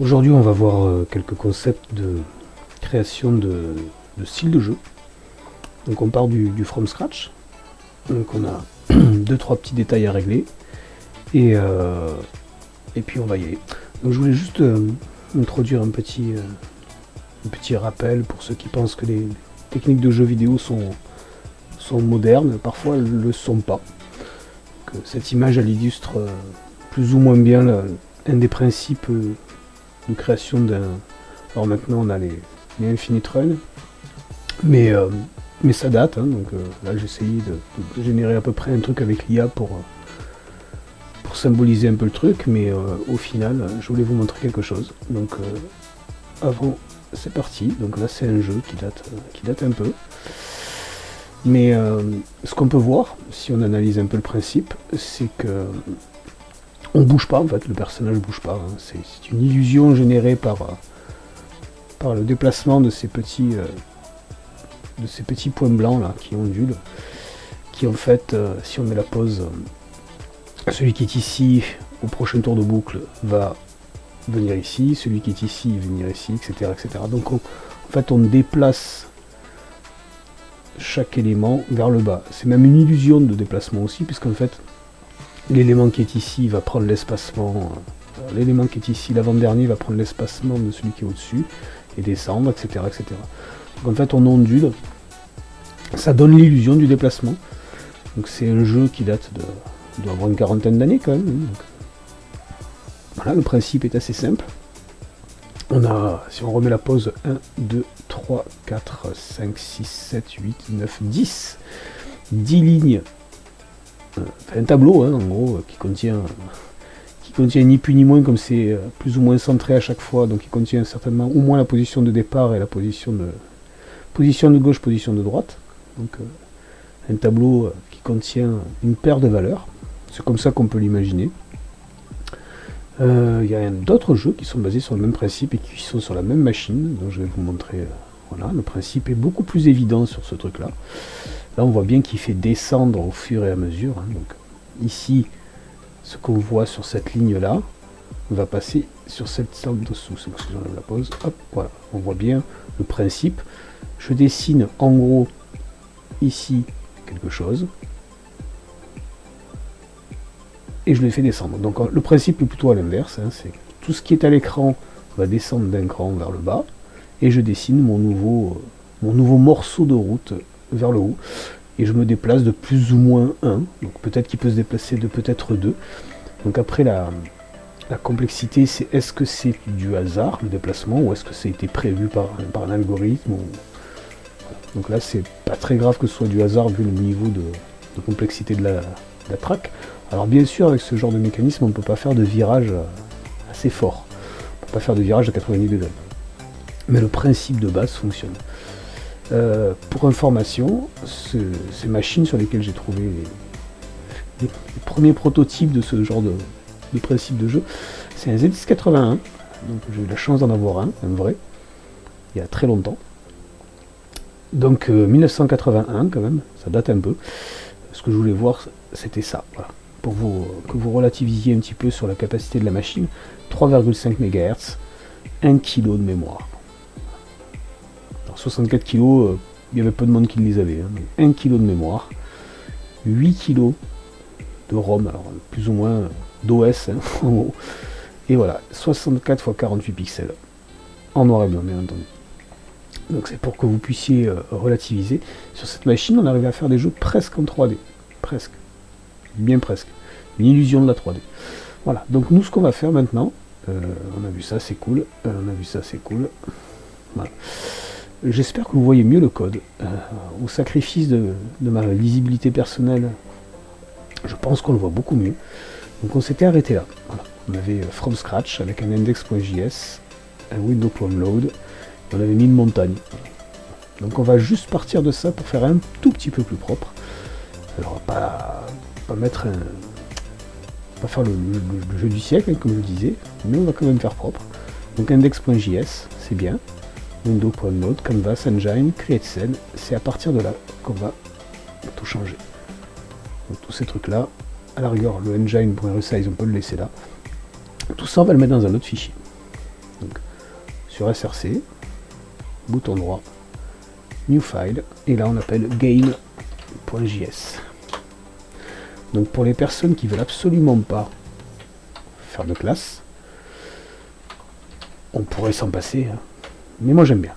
Aujourd'hui, on va voir quelques concepts de création de style de jeu. Donc on part du from scratch. Donc on a deux trois petits détails à régler et puis on va y aller. Donc je voulais juste introduire un petit rappel pour ceux qui pensent que les techniques de jeux vidéo sont modernes. Parfois elles ne le sont pas. Que cette image elle illustre plus ou moins bien un des principes de création d'un. Alors maintenant on a les Infinite Run, mais ça date, hein, donc là j'ai essayé de générer à peu près un truc avec l'IA pour symboliser un peu le truc, mais au final je voulais vous montrer quelque chose. Donc avant, c'est parti. Donc là c'est un jeu qui date un peu, mais ce qu'on peut voir si on analyse un peu le principe, c'est que on bouge pas en fait, le personnage bouge pas, hein. C'est une illusion générée par le déplacement de ces petits points blancs là qui ondulent, qui en fait, si on met la pause, celui qui est ici au prochain tour de boucle va venir ici, celui qui est ici venir ici, etc. etc. Donc en fait on déplace chaque élément vers le bas. C'est même une illusion de déplacement aussi, puisqu'en fait l'élément qui est ici va prendre l'espacement, l'élément qui est ici, l'avant-dernier, va prendre l'espacement de celui qui est au-dessus, et descendre, etc., etc. Donc en fait on ondule, ça donne l'illusion du déplacement. Donc c'est un jeu qui date doit avoir une quarantaine d'années quand même. Donc, voilà, le principe est assez simple. On a, si on remet la pause, 1, 2, 3, 4, 5, 6, 7, 8, 9, 10. 10 lignes. Un tableau, hein, en gros, qui contient ni plus ni moins, comme c'est plus ou moins centré à chaque fois, donc il contient certainement au moins la position de départ et la position de gauche, position de droite. Donc un tableau qui contient une paire de valeurs. C'est comme ça qu'on peut l'imaginer. Il y a d'autres jeux qui sont basés sur le même principe et qui sont sur la même machine, donc je vais vous montrer. Voilà, le principe est beaucoup plus évident sur ce truc là. Là on voit bien qu'il fait descendre au fur et à mesure, hein. Donc ici ce qu'on voit sur cette ligne là va passer sur cette en dessous. C'est parce que j'enlève la pause. Hop, voilà, on voit bien le principe. Je dessine en gros ici quelque chose et je le fais descendre. Donc le principe est plutôt à l'inverse, hein, c'est tout ce qui est à l'écran va descendre d'un cran vers le bas et je dessine mon nouveau morceau de route vers le haut et je me déplace de plus ou moins 1, donc peut-être qu'il peut se déplacer de peut-être 2. Donc après la complexité, c'est est-ce que c'est du hasard le déplacement ou est-ce que ça a été prévu par un algorithme Donc là c'est pas très grave que ce soit du hasard vu le niveau de complexité de la track. Alors bien sûr avec ce genre de mécanisme on ne peut pas faire de virage assez fort, on ne peut pas faire de virage à 90 degrés, mais le principe de base fonctionne. Pour information, ces machines sur lesquelles j'ai trouvé les premiers prototypes de ce genre de principe de jeu, c'est un ZX81, donc j'ai eu la chance d'en avoir un vrai, il y a très longtemps. Donc 1981 quand même, ça date un peu. Ce que je voulais voir, c'était ça, voilà. Pour que vous relativisiez un petit peu sur la capacité de la machine. 3,5 MHz, 1 kg de mémoire. Alors 64 kg, il y avait peu de monde qui les avait, hein, mais 1 kg de mémoire, 8 kg de ROM, alors plus ou moins d'OS, hein, en gros. Et voilà, 64 x 48 pixels, en noir et blanc bien entendu. Donc c'est pour que vous puissiez relativiser. Sur cette machine, on arrivait à faire des jeux presque en 3D. Presque. Bien presque. Une illusion de la 3D. Voilà, donc nous ce qu'on va faire maintenant, on a vu ça, c'est cool. On a vu ça, c'est cool. Voilà. J'espère que vous voyez mieux le code. Au sacrifice de ma lisibilité personnelle, je pense qu'on le voit beaucoup mieux. Donc on s'était arrêté là. Voilà. On avait from scratch avec un index.js, un window.load, et on avait mis une montagne. Donc on va juste partir de ça pour faire un tout petit peu plus propre. Alors pas mettre pas faire le jeu du siècle, hein, comme je le disais, mais on va quand même faire propre. Donc index.js, c'est bien. Window.node, Canvas, Engine, Create Scene, c'est à partir de là qu'on va tout changer. Donc tous ces trucs là, à la rigueur, le engine.resize, on peut le laisser là. Tout ça, on va le mettre dans un autre fichier. sur SRC, bouton droit, New File, et là on appelle game.js. Donc pour les personnes qui veulent absolument pas faire de classe, on pourrait s'en passer, hein. Mais moi j'aime bien.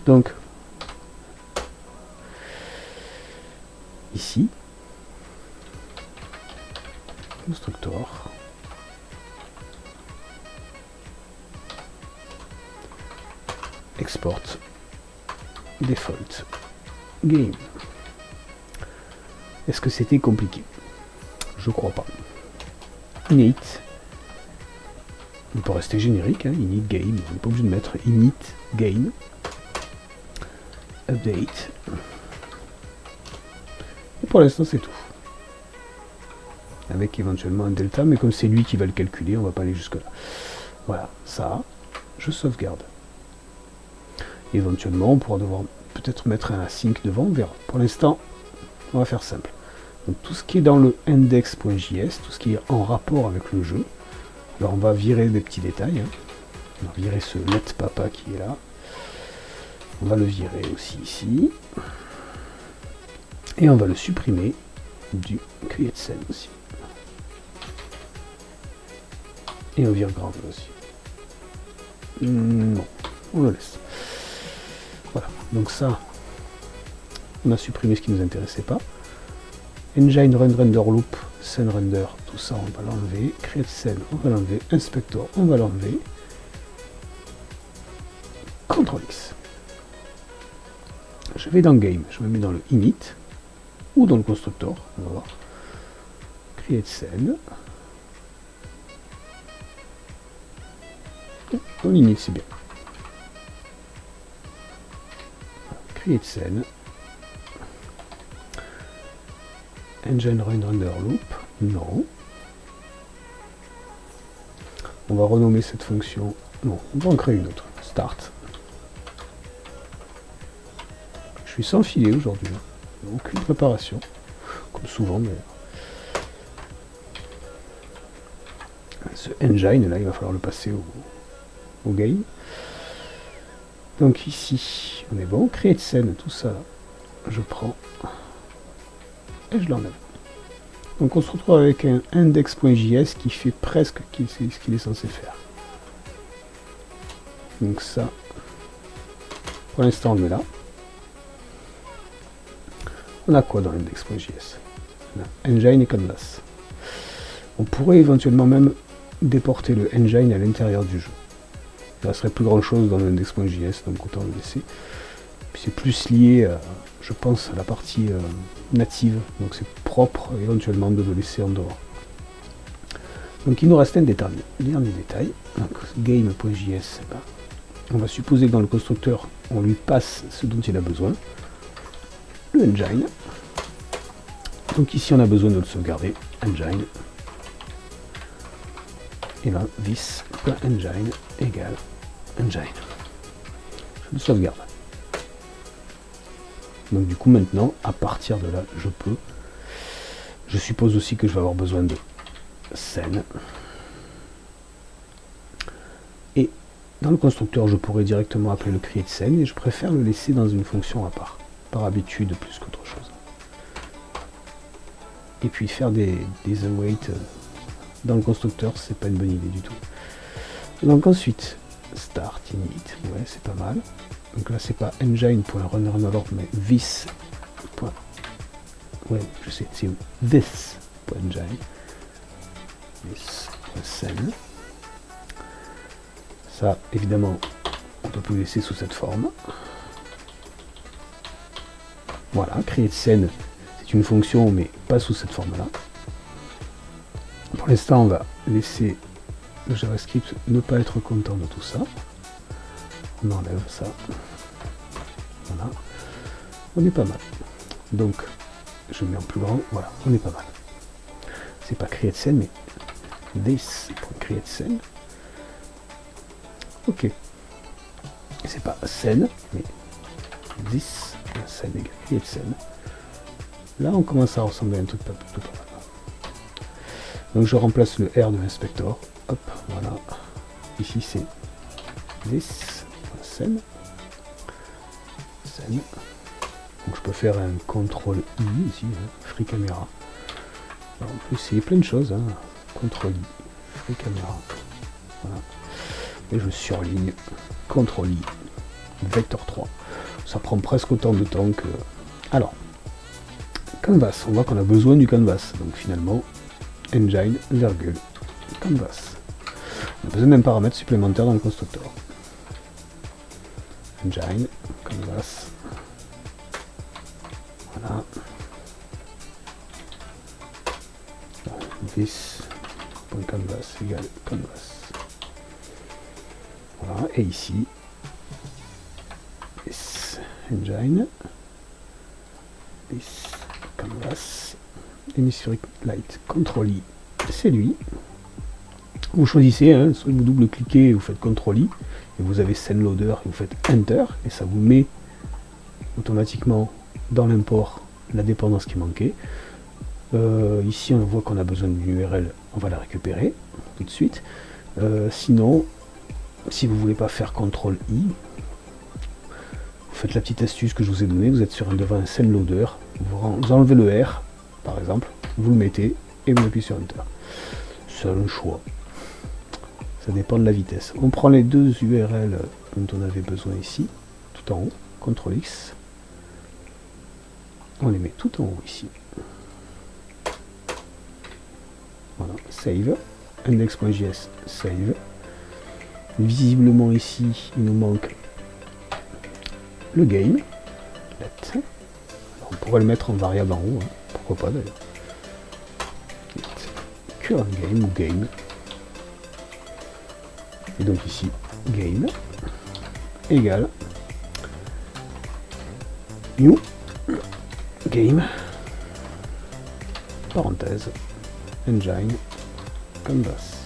Donc ici, constructor, export, default, game. Est-ce que c'était compliqué? Je crois pas. Init. On peut rester générique, hein, init game. On n'est pas obligé de mettre init game. Update. Et pour l'instant c'est tout. Avec éventuellement un delta, mais comme c'est lui qui va le calculer, on va pas aller jusque là. Voilà, ça, je sauvegarde. Éventuellement, on pourra devoir peut-être mettre un async devant, on verra. Pour l'instant, on va faire simple. Donc tout ce qui est dans le index.js, tout ce qui est en rapport avec le jeu, alors on va virer des petits détails. Hein. On va virer ce let papa qui est là. On va le virer aussi ici. Et on va le supprimer du create scene aussi. Et on vire grave aussi. Non, on le laisse. Voilà, donc ça, on a supprimé ce qui ne nous intéressait pas. Engine run render loop, scene render, tout ça on va l'enlever. Create scene, on va l'enlever. Inspector, on va l'enlever. CTRL X. Je vais dans game, je me mets dans le init ou dans le constructor, on va voir. Create scene. Dans l'init c'est bien. Create scene. Engine run render loop, non. On va renommer cette fonction, non, on va en créer une autre, start. Je suis sans filet aujourd'hui, aucune préparation, comme souvent d'ailleurs. Ce engine là, il va falloir le passer au game. Donc ici, on est bon, create scene, tout ça, je prends et je l'enlève. Donc on se retrouve avec un index.js qui fait presque ce qu'il est censé faire. Donc ça, pour l'instant on le met là. On a quoi dans l'index.js? Engine et canvas. On pourrait éventuellement même déporter le engine à l'intérieur du jeu. Il ne resterait plus grand chose dans l'index.js, donc autant le laisser. Puis c'est plus lié, je pense, à la partie native, donc c'est propre éventuellement de le laisser en dehors. Donc il nous reste un dernier détail, donc game.js, on va supposer que dans le constructeur, on lui passe ce dont il a besoin, le engine. Donc ici on a besoin de le sauvegarder, engine, et là this.engine égale engine. Je le sauvegarde. Donc du coup maintenant, à partir de là, je suppose aussi que je vais avoir besoin de scène. Et dans le constructeur, je pourrais directement appeler le create scene et je préfère le laisser dans une fonction à part, par habitude plus qu'autre chose. Et puis faire des await dans le constructeur, c'est pas une bonne idée du tout. Donc ensuite, start init, ouais c'est pas mal. Donc là c'est pas engine.runRunnerLord mais this. Ouais, je sais, c'est this.engine. This.scene. Ça, évidemment, on peut plus laisser sous cette forme. Voilà, create scene, c'est une fonction, mais pas sous cette forme-là. Pour l'instant, on va laisser le JavaScript ne pas être content de tout ça. On enlève ça. Voilà. On est pas mal. Donc, je mets en plus grand. Voilà, on est pas mal. C'est pas create scene, mais this.create scene. Ok. C'est pas scène, mais this scène égale create scene. Là, on commence à ressembler à un truc pas mal. Donc, je remplace le R de l'inspector. Hop, voilà. ici c'est this, scène. Scène. Donc je peux faire un CTRL I ici, hein, Free Camera. Alors, on peut essayer plein de choses, hein. CTRL I, Free Camera. Voilà. Et je surligne CTRL I, Vector 3. Ça prend presque autant de temps que... Alors, Canvas, on voit qu'on a besoin du Canvas. Donc finalement, Engine, virgule, Canvas. On a besoin d'un paramètre supplémentaire dans le constructeur. Engine, Canvas. Voilà. This.canvas égale canvas. Voilà, et ici, this engine, this canvas, hémisphérique light, CTRL I, c'est lui. Vous choisissez, hein, soit vous double-cliquez, vous faites CTRL I, et vous avez scène loader, et vous faites Enter, et ça vous met automatiquement dans l'import la dépendance qui manquait. Ici on voit qu'on a besoin d'une URL, on va la récupérer tout de suite. Sinon, si vous ne voulez pas faire CTRL I, vous faites la petite astuce que je vous ai donnée, vous êtes devant un scène loader, vous enlevez le R par exemple, vous le mettez et vous appuyez sur Enter. C'est un choix, ça dépend de la vitesse. On prend les deux URL dont on avait besoin ici, tout en haut, CTRL X, on les met tout en haut ici. Voilà, save, index.js, save. Visiblement ici, il nous manque le game. Let. Alors, on pourrait le mettre en variable en haut, hein. Pourquoi pas d'ailleurs. Current game ou game. Et donc ici, game égale new game, parenthèse, engine, canvas.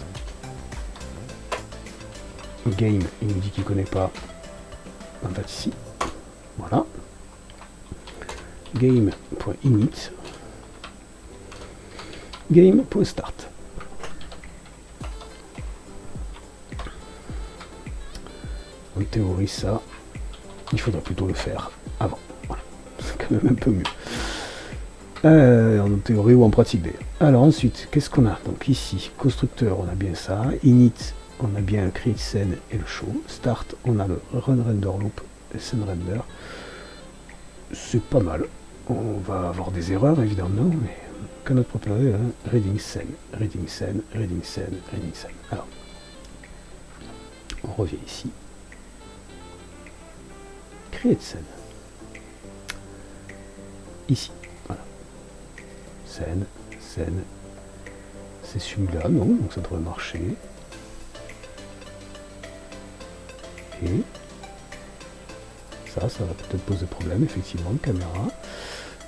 Game, il nous dit qu'il ne connaît pas, en fait ici, voilà. Game.init, game.start. En théorie, ça, il faudrait plutôt le faire avant. Voilà. C'est quand même un peu mieux. En théorie ou en pratique d'ailleurs. Alors ensuite, qu'est-ce qu'on a? Donc ici, constructeur, on a bien ça. Init, on a bien le create scene et le show. Start, on a le run render loop et scene render. C'est pas mal. On va avoir des erreurs évidemment, mais qu'à notre propre avis, hein, reading scene, reading scene, reading scene, reading scene. Alors, on revient ici. Create scene. Ici, voilà. Scène, scène. C'est celui-là, non, donc ça devrait marcher. Et ça va peut-être poser problème, effectivement, caméra.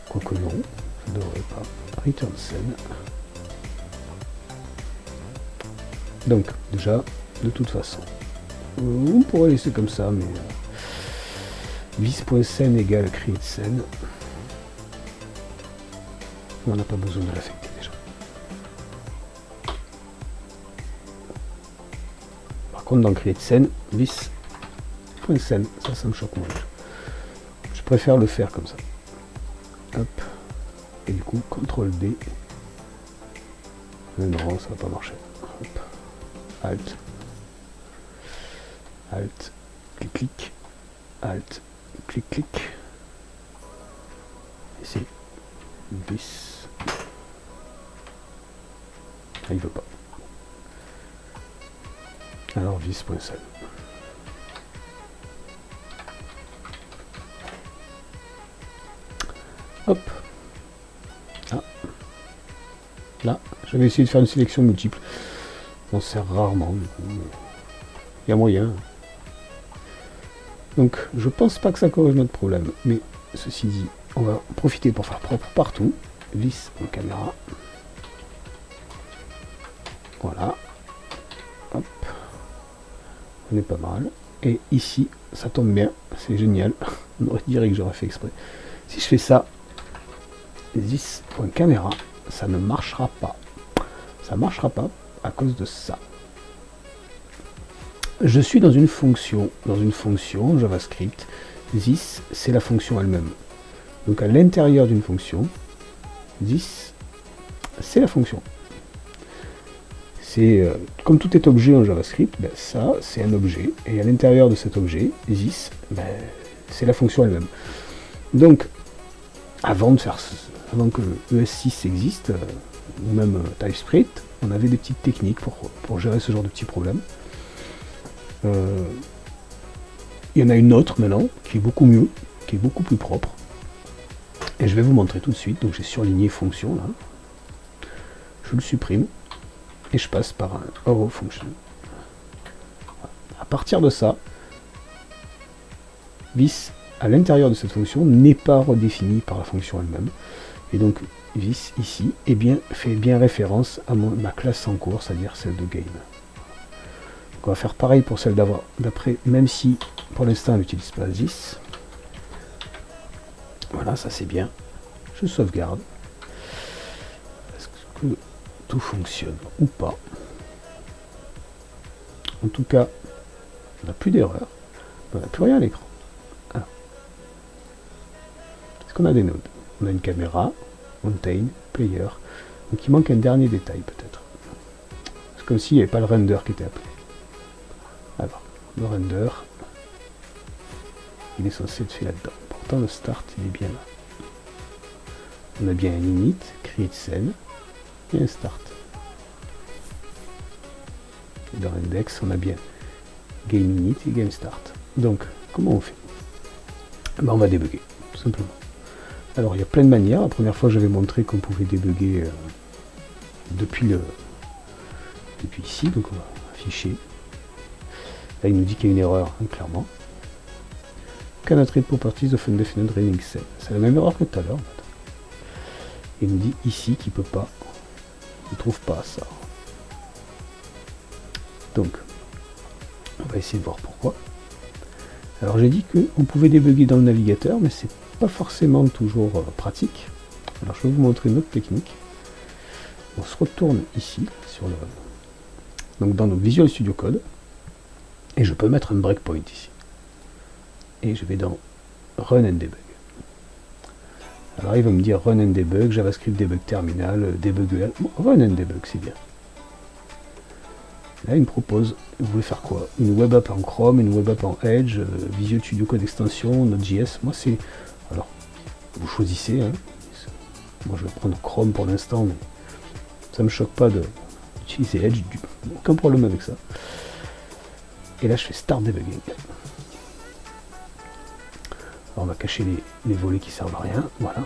Quoique non, ça ne devrait pas. Return scène. Donc, déjà, de toute façon, on pourrait laisser comme ça, mais vis.scène égale create scène. On n'a pas besoin de l'affecter déjà. Par contre, dans create scène, vis.scène, ça me choque moins. Je préfère le faire comme ça. Hop. Et du coup, CTRL D. Mais non, ça va pas marcher. Hop. Alt. Alt. Clic, clic. Alt. Clic, clic. Ici. Vis. Ah, il veut pas. Alors, vis.scène. Hop. Ah. Là, je vais essayer de faire une sélection multiple. On sert rarement, du coup. Il y a moyen. Donc, je pense pas que ça corrige notre problème. Mais, ceci dit, on va profiter pour faire propre partout. Vis en caméra. Voilà. Hop. On est pas mal. Et ici, ça tombe bien. C'est génial. On aurait dirait que j'aurais fait exprès. Si je fais ça, this.camera, ça ne marchera pas. Ça marchera pas à cause de ça. je suis dans une fonction JavaScript. This, c'est la fonction elle-même. Donc à l'intérieur d'une fonction, this, c'est la fonction. C'est comme tout est objet en JavaScript, ben, ça c'est un objet, et à l'intérieur de cet objet, this, ben, c'est la fonction elle-même. Donc, avant que ES6 existe, ou même TypeScript, on avait des petites techniques pour gérer ce genre de petits problèmes. Il y en a une autre maintenant, qui est beaucoup mieux, qui est beaucoup plus propre. Et je vais vous montrer tout de suite. Donc j'ai surligné fonction là. Je le supprime. Et je passe par un arrow function. À partir de ça, this à l'intérieur de cette fonction n'est pas redéfini par la fonction elle-même. Et donc this ici fait bien référence à ma classe en cours, c'est-à-dire celle de game. Donc on va faire pareil pour celle d'après, même si pour l'instant elle n'utilise pas this. Voilà, ça c'est bien. Je sauvegarde. Est-ce que tout fonctionne ou pas? En tout cas, on n'a plus d'erreur. On n'a plus rien à l'écran. Est-ce qu'on a des nodes? On a une caméra, Mountain, Player. Donc il manque un dernier détail peut-être. C'est comme s'il n'y avait pas le render qui était appelé. Alors, le render, il est censé être fait là-dedans. Pourtant le start, il est bien là. On a bien un init, create scene, et un start. Et dans l'index, on a bien game init et game start. Donc, comment on fait? Ben, on va débugger, tout simplement. Alors, il y a plein de manières. La première fois, j'avais montré qu'on pouvait débugger depuis ici. Donc, on va afficher. Là, il nous dit qu'il y a une erreur, hein, clairement. Cannot read properties of undefined running cell. C'est la même erreur que tout à l'heure, en fait. Il nous dit ici qu'il peut pas. Il ne trouve pas ça. Donc, on va essayer de voir pourquoi. Alors, j'ai dit qu'on pouvait débugger dans le navigateur, mais c'est pas forcément toujours pratique. Alors, je vais vous montrer une autre technique. On se retourne ici, donc dans notre Visual Studio Code, et je peux mettre un breakpoint ici. Et je vais dans Run and Debug. Alors il va me dire Run and Debug, JavaScript Debug Terminal, Debug. Bon, Run and Debug, c'est bien. Là il me propose, vous voulez faire quoi? Une web app en Chrome, une web app en Edge, Visual Studio Code extension, Node.js. Moi c'est... Alors, vous choisissez. Hein. Moi je vais prendre Chrome pour l'instant, mais ça me choque pas d'utiliser Edge. Aucun problème avec ça. Et là je fais Start Debugging. On va cacher les volets qui servent à rien. Voilà.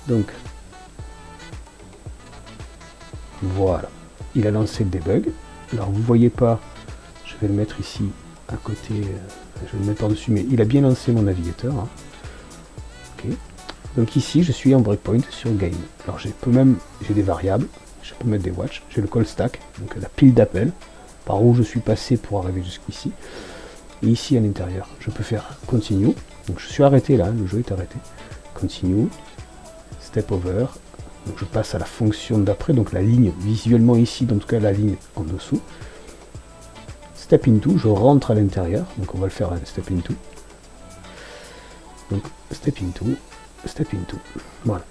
Donc, voilà. Il a lancé le debug. Alors, vous voyez pas, je vais le mettre ici à côté, je vais le mettre par-dessus, mais il a bien lancé mon navigateur. Hein. Ok. Donc ici, je suis en breakpoint sur game. Alors, j'ai des variables, je peux mettre des watch, j'ai le call stack, donc la pile d'appels, par où je suis passé pour arriver jusqu'ici. Et ici à l'intérieur, je peux faire continue. Donc je suis arrêté là, le jeu est arrêté. Continue, step over. Donc je passe à la fonction d'après, donc la ligne visuellement ici, en tout cas la ligne en dessous. Step into, je rentre à l'intérieur, donc on va le faire un step into. Donc step into, step into. Voilà.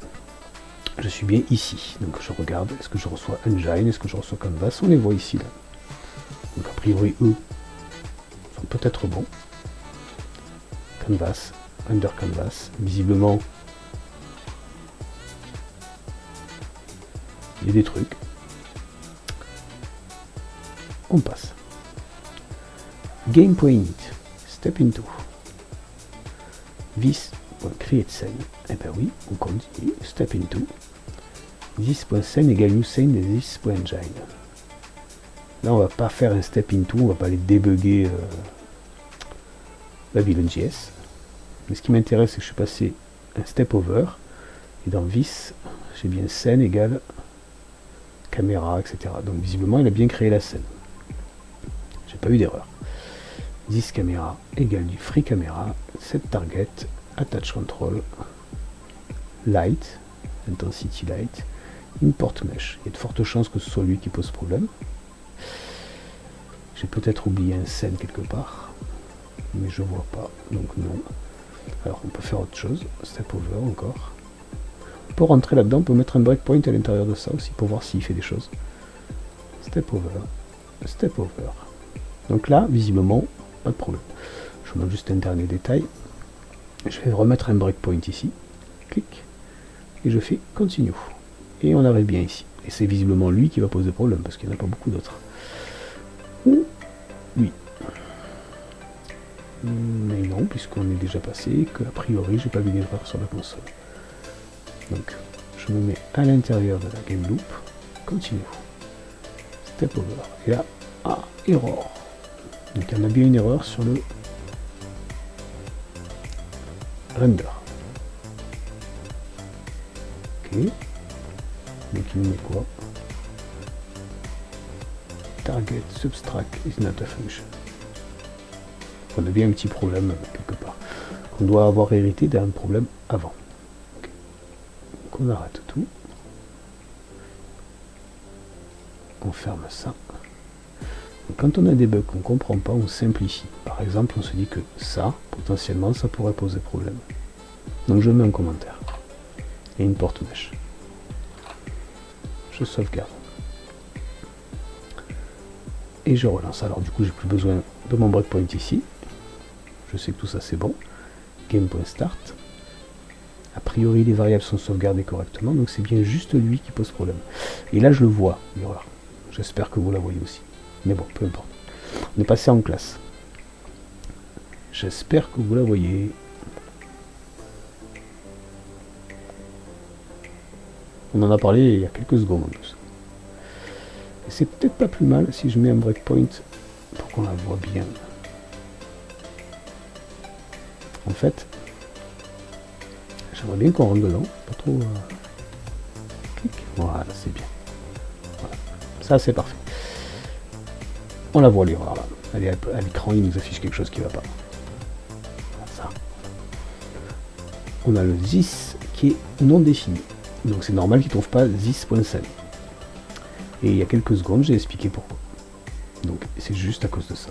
Je suis bien ici, donc je regarde, est-ce que je reçois Engine, est-ce que je reçois Canvas, on les voit ici là. Donc a priori eux sont peut-être bons. Canvas, under Canvas, visiblement il y a des trucs. On passe. Game.init, step into. This create scene. Eh ben oui, on continue, step into. This.scene égale new scene et this.engine. Là, on va pas faire un step into, on va pas aller débugger Babylon.js. Mais ce qui m'intéresse, c'est que je suis passé un step over. Et dans this, j'ai bien scène égale caméra, etc. Donc visiblement, il a bien créé la scène. J'ai pas eu d'erreur. This caméra égale du free camera, set target, attach control, light, intensity light, Import mesh. Il y a de fortes chances que ce soit lui qui pose problème. J'ai peut-être oublié un send quelque part, mais je vois pas, donc non. Alors on peut faire autre chose, step over encore. Pour rentrer là-dedans, on peut mettre un breakpoint à l'intérieur de ça aussi pour voir s'il fait des choses. Step over, step over. Donc là, visiblement, pas de problème. Je vous montre juste un dernier détail. Je vais remettre un breakpoint ici, clic, et je fais continue. Et on arrive bien ici. Et c'est visiblement lui qui va poser problème, parce qu'il n'y en a pas beaucoup d'autres. Ou oui. Mais non, puisqu'on est déjà passé, et que a priori, j'ai pas vu d'erreur sur la console. Donc, je me mets à l'intérieur de la game loop, continue. Step over. Et là, error. Donc, il y en a bien une erreur sur le render. Ok. Donc, il met quoi? Target subtract is not a function. On a bien un petit problème quelque part. On doit avoir hérité d'un problème avant. Okay. Donc, on arrête tout. On ferme ça. Donc, quand on a des bugs qu'on ne comprend pas, on simplifie. Par exemple, on se dit que ça, potentiellement, ça pourrait poser problème. Donc je mets un commentaire. Et une porte mesh. Je sauvegarde. Et je relance. Alors du coup, j'ai plus besoin de mon breakpoint ici. Je sais que tout ça c'est bon. Game.start. A priori, les variables sont sauvegardées correctement, donc c'est bien juste lui qui pose problème. Et là, je le vois, l'erreur. J'espère que vous la voyez aussi. Mais bon, peu importe. On est passé en classe. J'espère que vous la voyez. On en a parlé il y a quelques secondes en plus. Et c'est peut-être pas plus mal si je mets un breakpoint pour qu'on la voit bien. En fait, j'aimerais bien qu'on rentre dedans. Pas trop. Clic. Voilà, c'est bien. Voilà. Ça, c'est parfait. On la voit l'erreur là. Elle est à l'écran, il nous affiche quelque chose qui ne va pas. Voilà, ça. On a le this qui est non défini. Donc c'est normal qu'il ne trouve pas this.send. Et il y a quelques secondes, j'ai expliqué pourquoi. Donc c'est juste à cause de ça.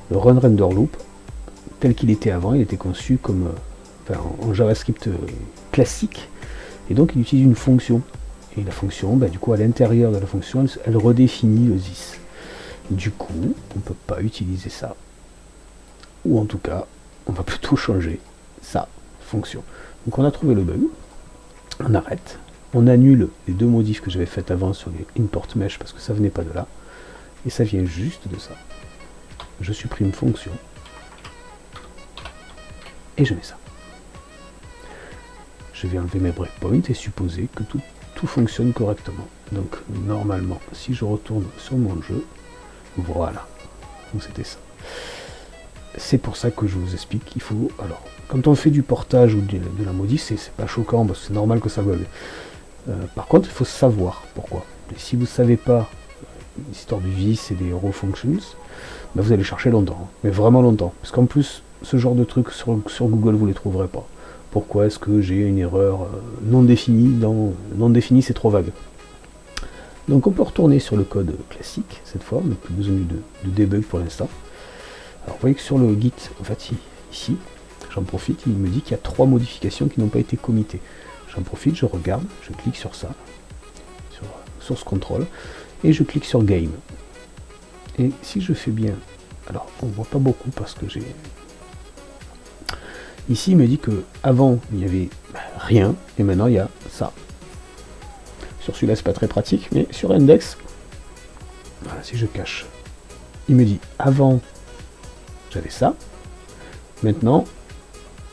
Le run render loop, tel qu'il était avant, il était conçu comme en JavaScript classique. Et donc il utilise une fonction. Et la fonction, du coup, à l'intérieur de la fonction, elle redéfinit le this. Du coup, on ne peut pas utiliser ça. Ou en tout cas, on va plutôt changer sa fonction. Donc on a trouvé le bug. On arrête. On annule les deux modifs que j'avais fait avant sur les import mesh parce que ça venait pas de là. Et ça vient juste de ça. Je supprime fonction. Et je mets ça. Je vais enlever mes breakpoints et supposer que tout fonctionne correctement. Donc normalement, si je retourne sur mon jeu, voilà. Donc c'était ça. C'est pour ça que je vous explique qu'il faut... Alors, quand on fait du portage ou de la modif, c'est pas choquant parce que c'est normal que ça bug. Par contre, il faut savoir pourquoi. Et si vous ne savez pas l'histoire du vis et des raw functions, vous allez chercher longtemps. Mais vraiment longtemps. Parce qu'en plus, ce genre de trucs sur Google, vous ne les trouverez pas. Pourquoi est-ce que j'ai une erreur non définie non définie, c'est trop vague. Donc on peut retourner sur le code classique, cette fois. On n'a plus besoin de debug pour l'instant. Alors vous voyez que sur le Git, en fait, ici, j'en profite, il me dit qu'il y a 3 modifications qui n'ont pas été committées. J'en profite, je regarde, je clique sur ça, sur Source Control, et je clique sur Game. Et si je fais bien, alors on ne voit pas beaucoup parce que j'ai... Ici, il me dit que avant il n'y avait rien, et maintenant il y a ça. Sur celui-là, c'est pas très pratique, mais sur Index, voilà, si je cache, il me dit avant j'avais ça, maintenant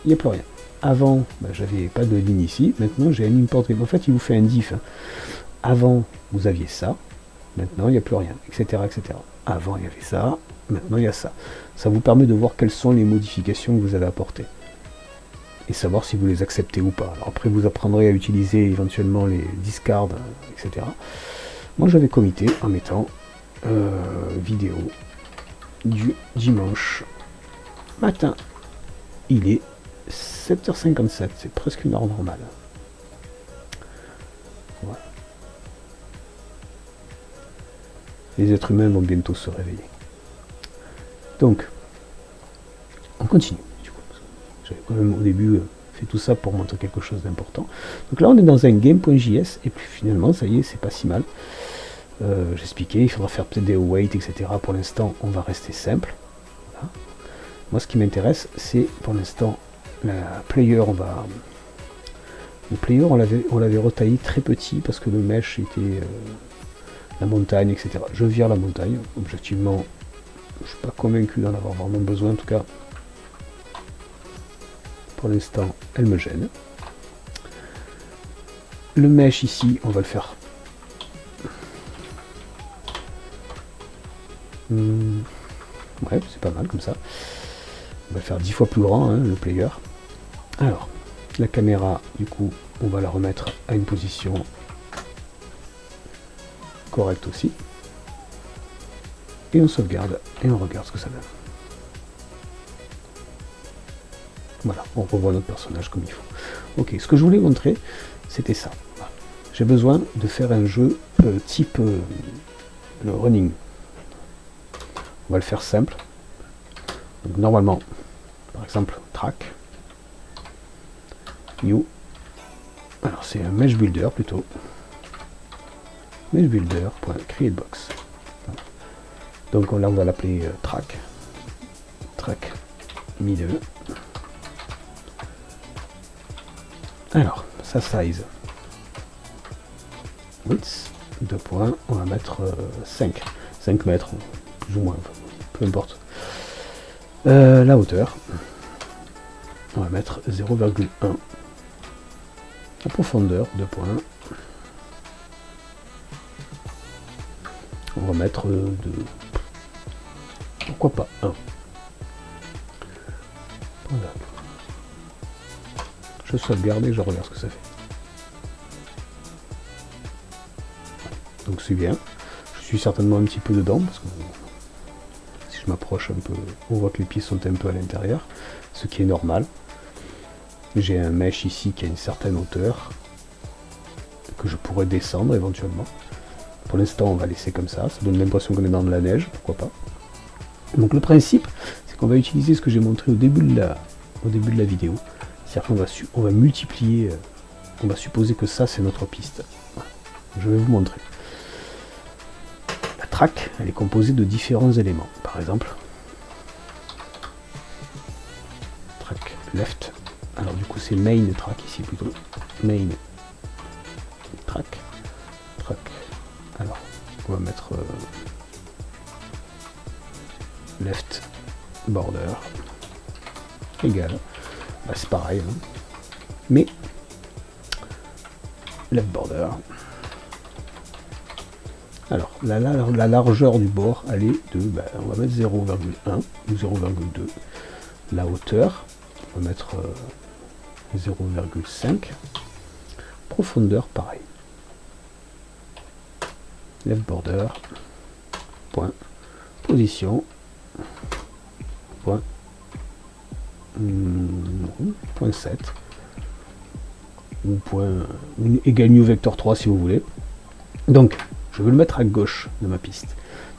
il n'y a plus rien. Avant, j'avais pas de ligne ici, maintenant j'ai un import. En fait, il vous fait un diff. Avant, vous aviez ça, maintenant il n'y a plus rien, etc., etc. Avant, il y avait ça, maintenant il y a ça. Ça vous permet de voir quelles sont les modifications que vous avez apportées. Et savoir si vous les acceptez ou pas. Alors après, vous apprendrez à utiliser éventuellement les discards, etc. Moi, j'avais commité en mettant vidéo du dimanche matin. Il est 7h57, c'est presque une heure normale. Voilà. Les êtres humains vont bientôt se réveiller. Donc, on continue. Du coup, j'avais quand même au début fait tout ça pour montrer quelque chose d'important. Donc là, on est dans un game.js, et puis finalement, ça y est, c'est pas si mal. J'expliquais, il faudra faire peut-être des await, etc. Pour l'instant, on va rester simple. Voilà. Moi, ce qui m'intéresse, c'est pour l'instant la player. Le player, on l'avait retaillé très petit parce que le mesh était la montagne, etc. Je vire la montagne. Objectivement, je suis pas convaincu d'en avoir vraiment besoin. En tout cas, pour l'instant, elle me gêne. Le mesh ici, on va le faire. Ouais, c'est pas mal comme ça. On va le faire 10 fois plus grand, hein, le player. Alors, la caméra, du coup, on va la remettre à une position correcte aussi. Et on sauvegarde et on regarde ce que ça donne. Voilà, on revoit notre personnage comme il faut. Ok, ce que je voulais montrer, c'était ça. J'ai besoin de faire un jeu type le running. On va le faire simple. Donc normalement, par exemple, track, new. Alors c'est un mesh builder plutôt. Mesh builder.createbox. Donc là on va l'appeler track. Track middle. Alors, sa size. Width, 2 points, on va mettre 5. 5 mètres, plus ou moins, peu importe. La hauteur, on va mettre 0,1. La profondeur, 2 points. On va mettre 2. Pourquoi pas 1. Voilà. Je sauvegarde et je regarde ce que ça fait. Donc c'est bien. Je suis certainement un petit peu dedans parce que si je m'approche un peu, on voit que les pieds sont un peu à l'intérieur, ce qui est normal. J'ai un mesh ici qui a une certaine hauteur que je pourrais descendre éventuellement. Pour l'instant, on va laisser comme ça. Ça donne l'impression qu'on est dans de la neige, pourquoi pas. Donc le principe, c'est qu'on va utiliser ce que j'ai montré au début de la vidéo. C'est-à-dire qu'on va multiplier, on va supposer que ça c'est notre piste. Voilà. Je vais vous montrer. La track, elle est composée de différents éléments. Par exemple, track left. Alors du coup c'est main track ici plutôt. Main track. Track. Alors, on va mettre left border égal. Bah, c'est pareil. Hein. Mais left border. Alors, la largeur du bord, elle est de, bah, on va mettre 0,1 ou 0,2. La hauteur, on va mettre 0,5. Profondeur, pareil. Left border, point, position, point, 7, ou point, égal new vector 3 si vous voulez. Donc, je veux le mettre à gauche de ma piste.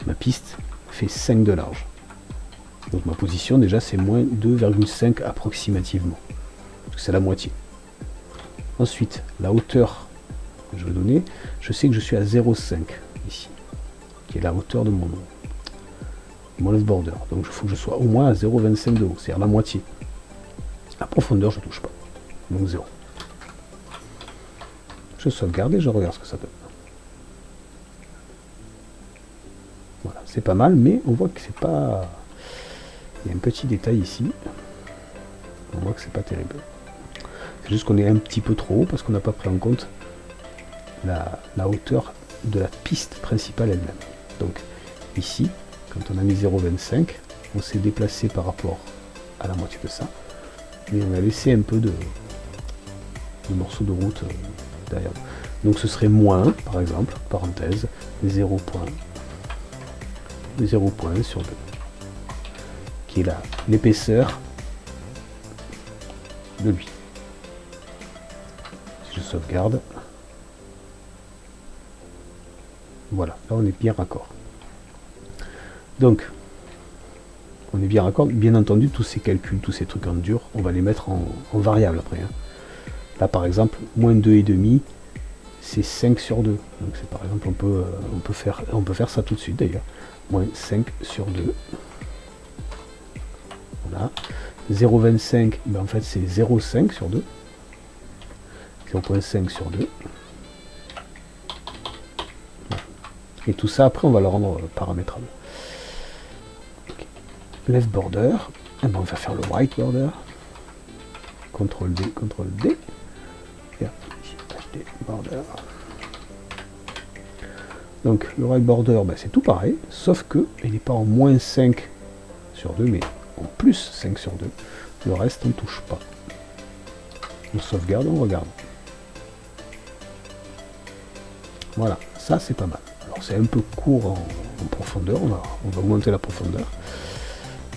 Ma piste fait 5 de large. Donc ma position déjà c'est moins 2,5 approximativement. Parce que c'est la moitié. Ensuite, la hauteur que je vais donner, je sais que je suis à 0,5 ici. Qui est la hauteur de mon left border. Donc il faut que je sois au moins à 0,25 de haut, c'est-à-dire la moitié. La profondeur, je ne touche pas. Donc 0. Je sauvegarde et je regarde ce que ça donne. Voilà, c'est pas mal, mais on voit que c'est pas... Il y a un petit détail ici. On voit que c'est pas terrible. C'est juste qu'on est un petit peu trop haut parce qu'on n'a pas pris en compte la hauteur de la piste principale elle-même. Donc ici, quand on a mis 0,25, on s'est déplacé par rapport à la moitié de ça. Mais on a laissé un peu de morceaux de route derrière. Donc ce serait moins, par exemple, parenthèse, 0 point sur 2. Qui est l'épaisseur de lui. Si je sauvegarde, voilà, là on est bien raccord. Donc, on est bien raccord. Bien entendu, tous ces calculs, tous ces trucs en dur, on va les mettre en variable après. Hein. Là, par exemple, moins 2,5, c'est 5 sur 2. Donc, c'est par exemple, on peut faire ça tout de suite d'ailleurs. Moins 5 sur 2. Voilà. 0,25, ben en fait, c'est 0,5 sur 2. 0,5 sur 2. Et tout ça, après, on va le rendre paramétrable. Okay. Left border. Et ben, on va faire le right border. CTRL D, CTRL D. Et HD border. Donc, le right border, ben, c'est tout pareil, sauf que il n'est pas en moins 5 sur 2, mais en plus 5 sur 2. Le reste, on ne touche pas. On sauvegarde, on regarde. Voilà, ça, c'est pas mal. Alors c'est un peu court en profondeur, on va augmenter la profondeur.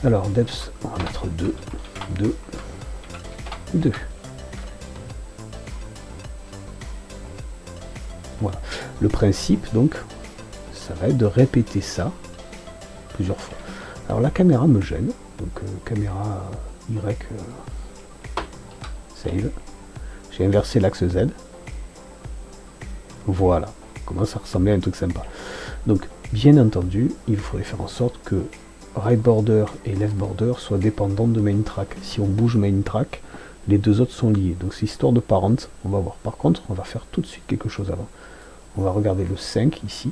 Alors depth, on va mettre 2, 2, 2. Voilà. Le principe donc, ça va être de répéter ça plusieurs fois. Alors la caméra me gêne, donc caméra Y, save. J'ai inversé l'axe Z. Voilà. Commence à ressembler à un truc sympa. Donc, bien entendu, il faudrait faire en sorte que right border et left border soient dépendants de main track. Si on bouge main track, les deux autres sont liés. Donc, c'est histoire de parent, on va voir. Par contre, on va faire tout de suite quelque chose avant. On va regarder le 5 ici.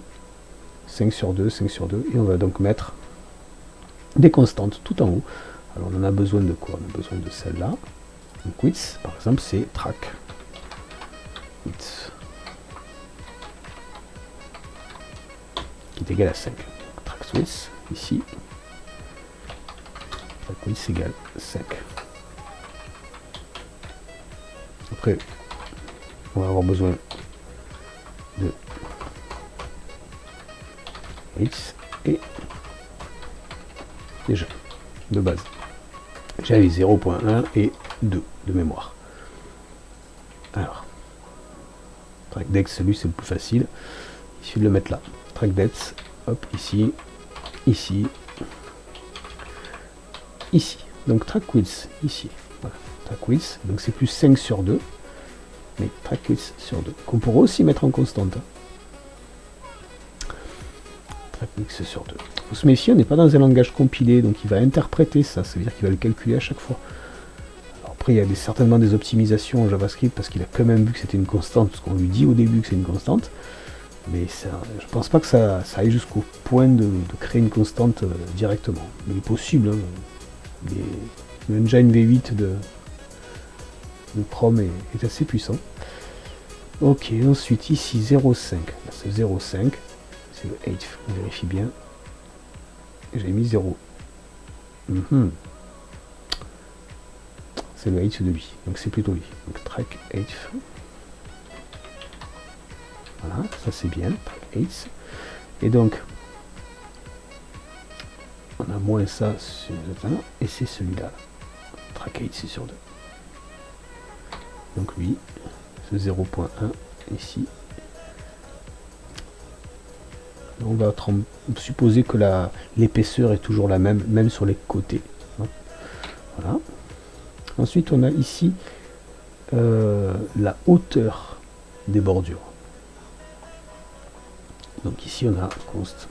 5 sur 2, 5 sur 2. Et on va donc mettre des constantes tout en haut. Alors, on en a besoin de quoi? On a besoin de celle-là. Donc, width, par exemple, c'est track. Width. Qui est égal à 5. Track width, ici. Track width égale 5. Après, on va avoir besoin de width et déjà de base. J'avais 0.1 et 2 de mémoire. Alors, track dex, lui c'est le plus facile. Il suffit de le mettre là. Track dex, hop, ici, ici, ici. Donc track width, ici. Voilà. Track width, donc c'est plus 5 sur 2. Mais track width sur 2. Qu'on pourra aussi mettre en constante. Track width sur 2. Il faut se méfier, on n'est pas dans un langage compilé, donc il va interpréter ça. Ça veut dire qu'il va le calculer à chaque fois. Alors après, il y a certainement des optimisations en JavaScript parce qu'il a quand même vu que c'était une constante, parce qu'on lui dit au début que c'est une constante. Mais ça, je pense pas que ça aille jusqu'au point de créer une constante directement. Mais il est possible. Hein. Le engine V8 de Chrome est assez puissant. Ok, ensuite ici 0.5. C'est 0.5. C'est le 8. On vérifie bien. J'ai mis 0. C'est le 8 de lui. Donc c'est plutôt lui. Donc track 8. Voilà, ça c'est bien, track 8. Et donc, on a moins ça sur le 1, et c'est celui-là. Track 8, c'est sur 2. Donc lui, ce 0.1 ici. On va supposer que l'épaisseur est toujours la même, même sur les côtés. Voilà. Ensuite, on a ici la hauteur des bordures. Donc ici on a const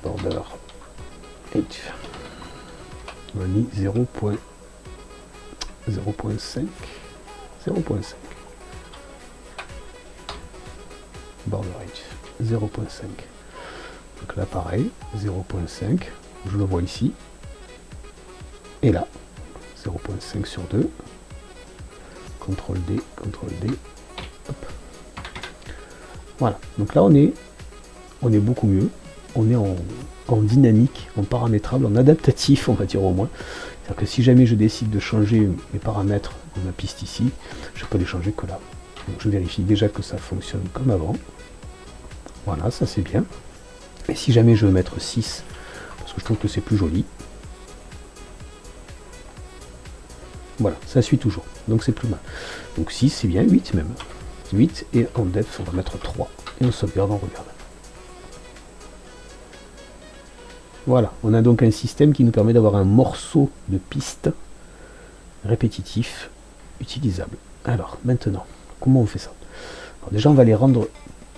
border 8. On a mis 0.5. 0.5. Border 8. 0.5. Donc là pareil, 0.5. Je le vois ici. Et là, 0.5 sur 2. CTRL D, CTRL D. Hop. Voilà, donc là on est beaucoup mieux, on est en dynamique, en paramétrable, en adaptatif on va dire au moins. C'est-à-dire que si jamais je décide de changer mes paramètres de ma piste ici, je peux les changer que là. Donc je vérifie déjà que ça fonctionne comme avant. Voilà, ça c'est bien. Et si jamais je veux mettre 6, parce que je trouve que c'est plus joli, voilà, ça suit toujours, donc c'est plus mal. Donc 6 c'est bien, 8 même. 8 et en depth on va mettre 3 et on sauvegarde, on regarde. Voilà, on a donc un système qui nous permet d'avoir un morceau de piste répétitif utilisable. Alors maintenant, comment on fait ça? Alors déjà on va les rendre,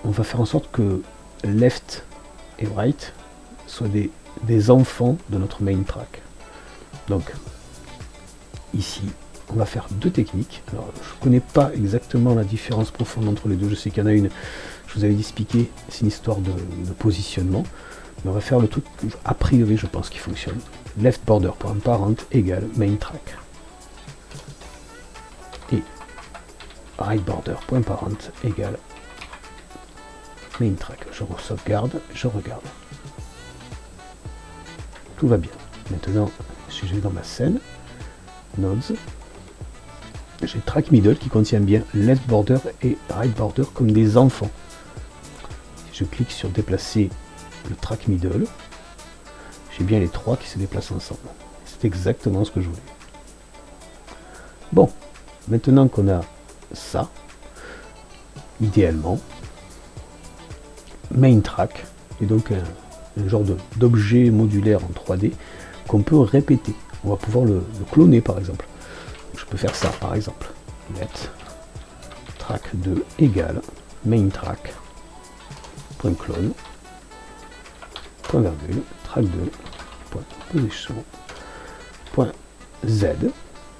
on va faire en sorte que left et right soient des enfants de notre main track. Donc ici on va faire deux techniques. Alors je ne connais pas exactement la différence profonde entre les deux, je sais qu'il y en a une, je vous avais expliqué, c'est une histoire de positionnement, mais on va faire le truc a priori je pense qui fonctionne. Left border pour un parent égale main track. Et right border point parent égale main track. Je sauvegarde, je regarde. Tout va bien. Maintenant, si je vais dans ma scène, nodes, j'ai track middle qui contient bien left border et right border comme des enfants. Si je clique sur déplacer le track middle, j'ai bien les trois qui se déplacent ensemble. C'est exactement ce que je voulais. Bon, maintenant qu'on a ça, idéalement, main track est donc un genre d'objet modulaire en 3D qu'on peut répéter. On va pouvoir le cloner par exemple. Donc, je peux faire ça par exemple. Let track 2 égale main track point clone point virgule track 2 point position point z.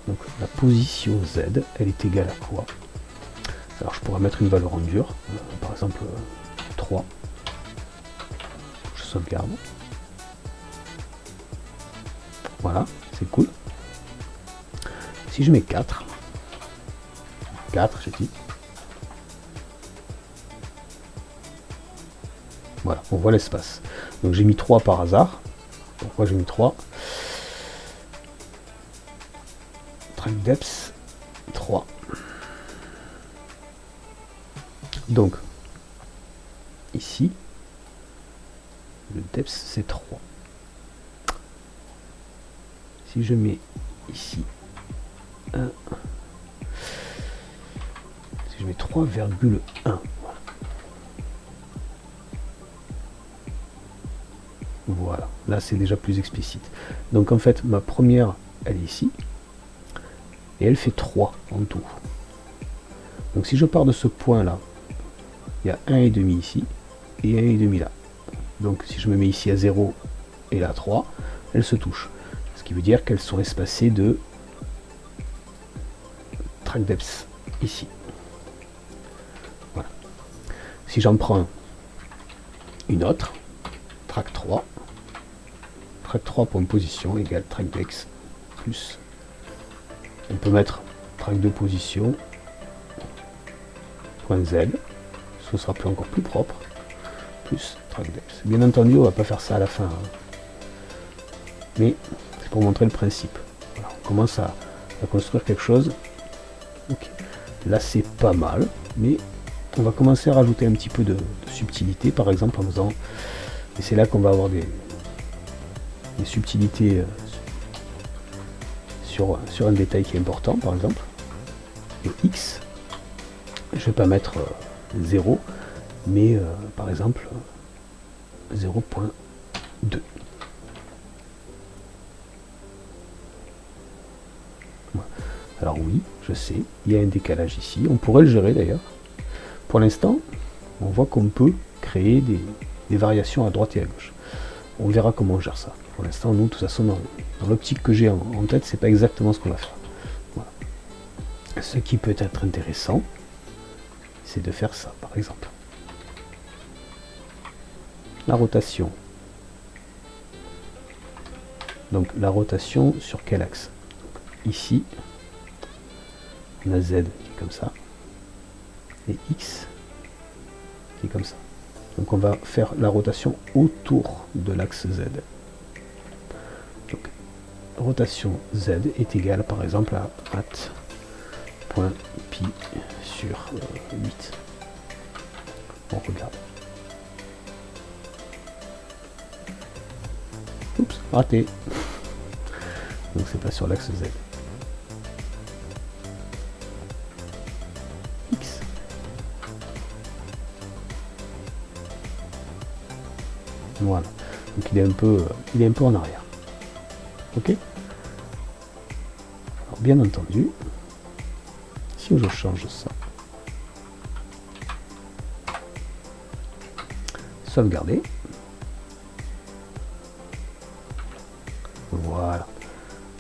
Donc la position z, elle est égale à quoi? Alors je pourrais mettre une valeur en dur, par exemple 3. Je sauvegarde. Voilà, c'est cool. Si je mets 4, j'ai dit. Voilà, on voit l'espace. Donc j'ai mis 3 par hasard. Pourquoi j'ai mis 3? Track depth 3. Donc ici le depth c'est 3. Si je mets ici 1, si je mets 3,1, voilà, là c'est déjà plus explicite. Donc en fait ma première elle est ici et elle fait 3 en tout. Donc si je pars de ce point là, il y a 1,5 ici et 1,5 là. Donc si je me mets ici à 0 et là à 3, elles se touchent. Ce qui veut dire qu'elles sont espacées de track depth ici. Voilà. Si j'en prends une autre, track 3 pour une position égale track depth plus, on peut mettre track 2 position point z, ce sera encore plus propre, plus track depth. Bien entendu on va pas faire ça à la fin, hein. Mais c'est pour montrer le principe. Voilà, on commence à construire quelque chose. Okay. Là c'est pas mal, mais on va commencer à rajouter un petit peu de subtilité, par exemple en faisant, et c'est là qu'on va avoir des subtilités sur un détail qui est important, par exemple. Et X, je vais pas mettre 0, mais par exemple 0.2. Alors oui, je sais, il y a un décalage ici, on pourrait le gérer d'ailleurs. Pour l'instant, on voit qu'on peut créer des variations à droite et à gauche. On verra comment on gère ça. Pour l'instant, nous, de toute façon, dans l'optique que j'ai en tête, c'est pas exactement ce qu'on va faire. Voilà. Ce qui peut être intéressant, c'est de faire ça, par exemple. La rotation. Donc la rotation sur quel axe? Ici, on a Z qui est comme ça, et X qui est comme ça. Donc on va faire la rotation autour de l'axe Z. Donc, rotation Z est égale par exemple à at.pi sur 8. On regarde. Oups, raté. Donc c'est pas sur l'axe Z. X. Voilà. Donc il est un peu en arrière. Ok. Alors bien entendu, si je change ça, sauvegarder. Voilà.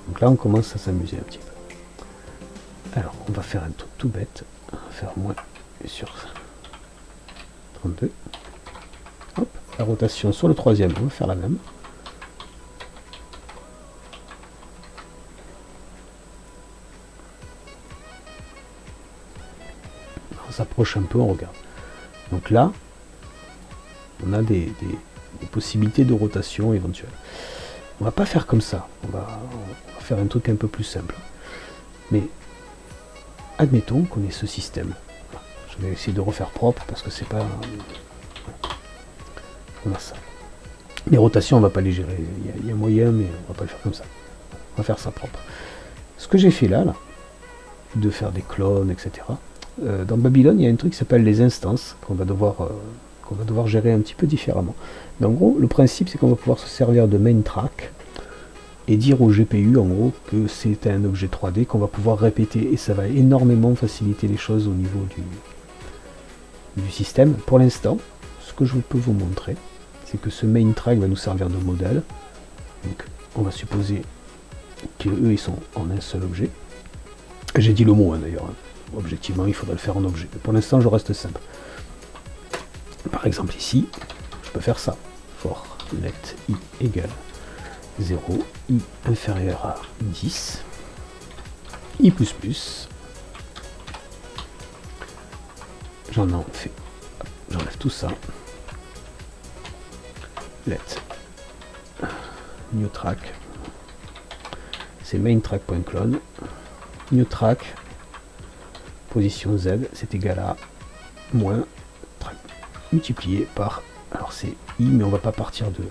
Donc là on commence à s'amuser un petit peu. Alors on va faire un truc tout bête. On va faire moins sur 32. Hop, la rotation sur le troisième, on va faire la même. On s'approche un peu, on regarde. Donc là, on a des possibilités de rotation éventuelles. On va pas faire comme ça. On va faire un truc un peu plus simple. Mais admettons qu'on ait ce système. Je vais essayer de refaire propre parce que c'est pas. On a ça. Les rotations, on va pas les gérer. Il y a moyen, mais on va pas le faire comme ça. On va faire ça propre. Ce que j'ai fait là, de faire des clones, etc. Dans Babylone, il y a un truc qui s'appelle les instances qu'on va devoir gérer un petit peu différemment. Mais en gros, le principe, c'est qu'on va pouvoir se servir de main track et dire au GPU, en gros, que c'est un objet 3D qu'on va pouvoir répéter. Et ça va énormément faciliter les choses au niveau du système. Pour l'instant, ce que je peux vous montrer, c'est que ce main track va nous servir de modèle. Donc, on va supposer qu'eux, ils sont en un seul objet. J'ai dit le mot, hein, d'ailleurs. Objectivement, il faudrait le faire en objet. Mais pour l'instant, je reste simple. Par exemple, ici, je peux faire ça. For let i égale 0, i inférieur à 10, i++. J'enlève tout ça. Let new track, c'est main track.clone. New track, position z, c'est égal à moins track multiplié par, alors c'est i, mais on va pas partir de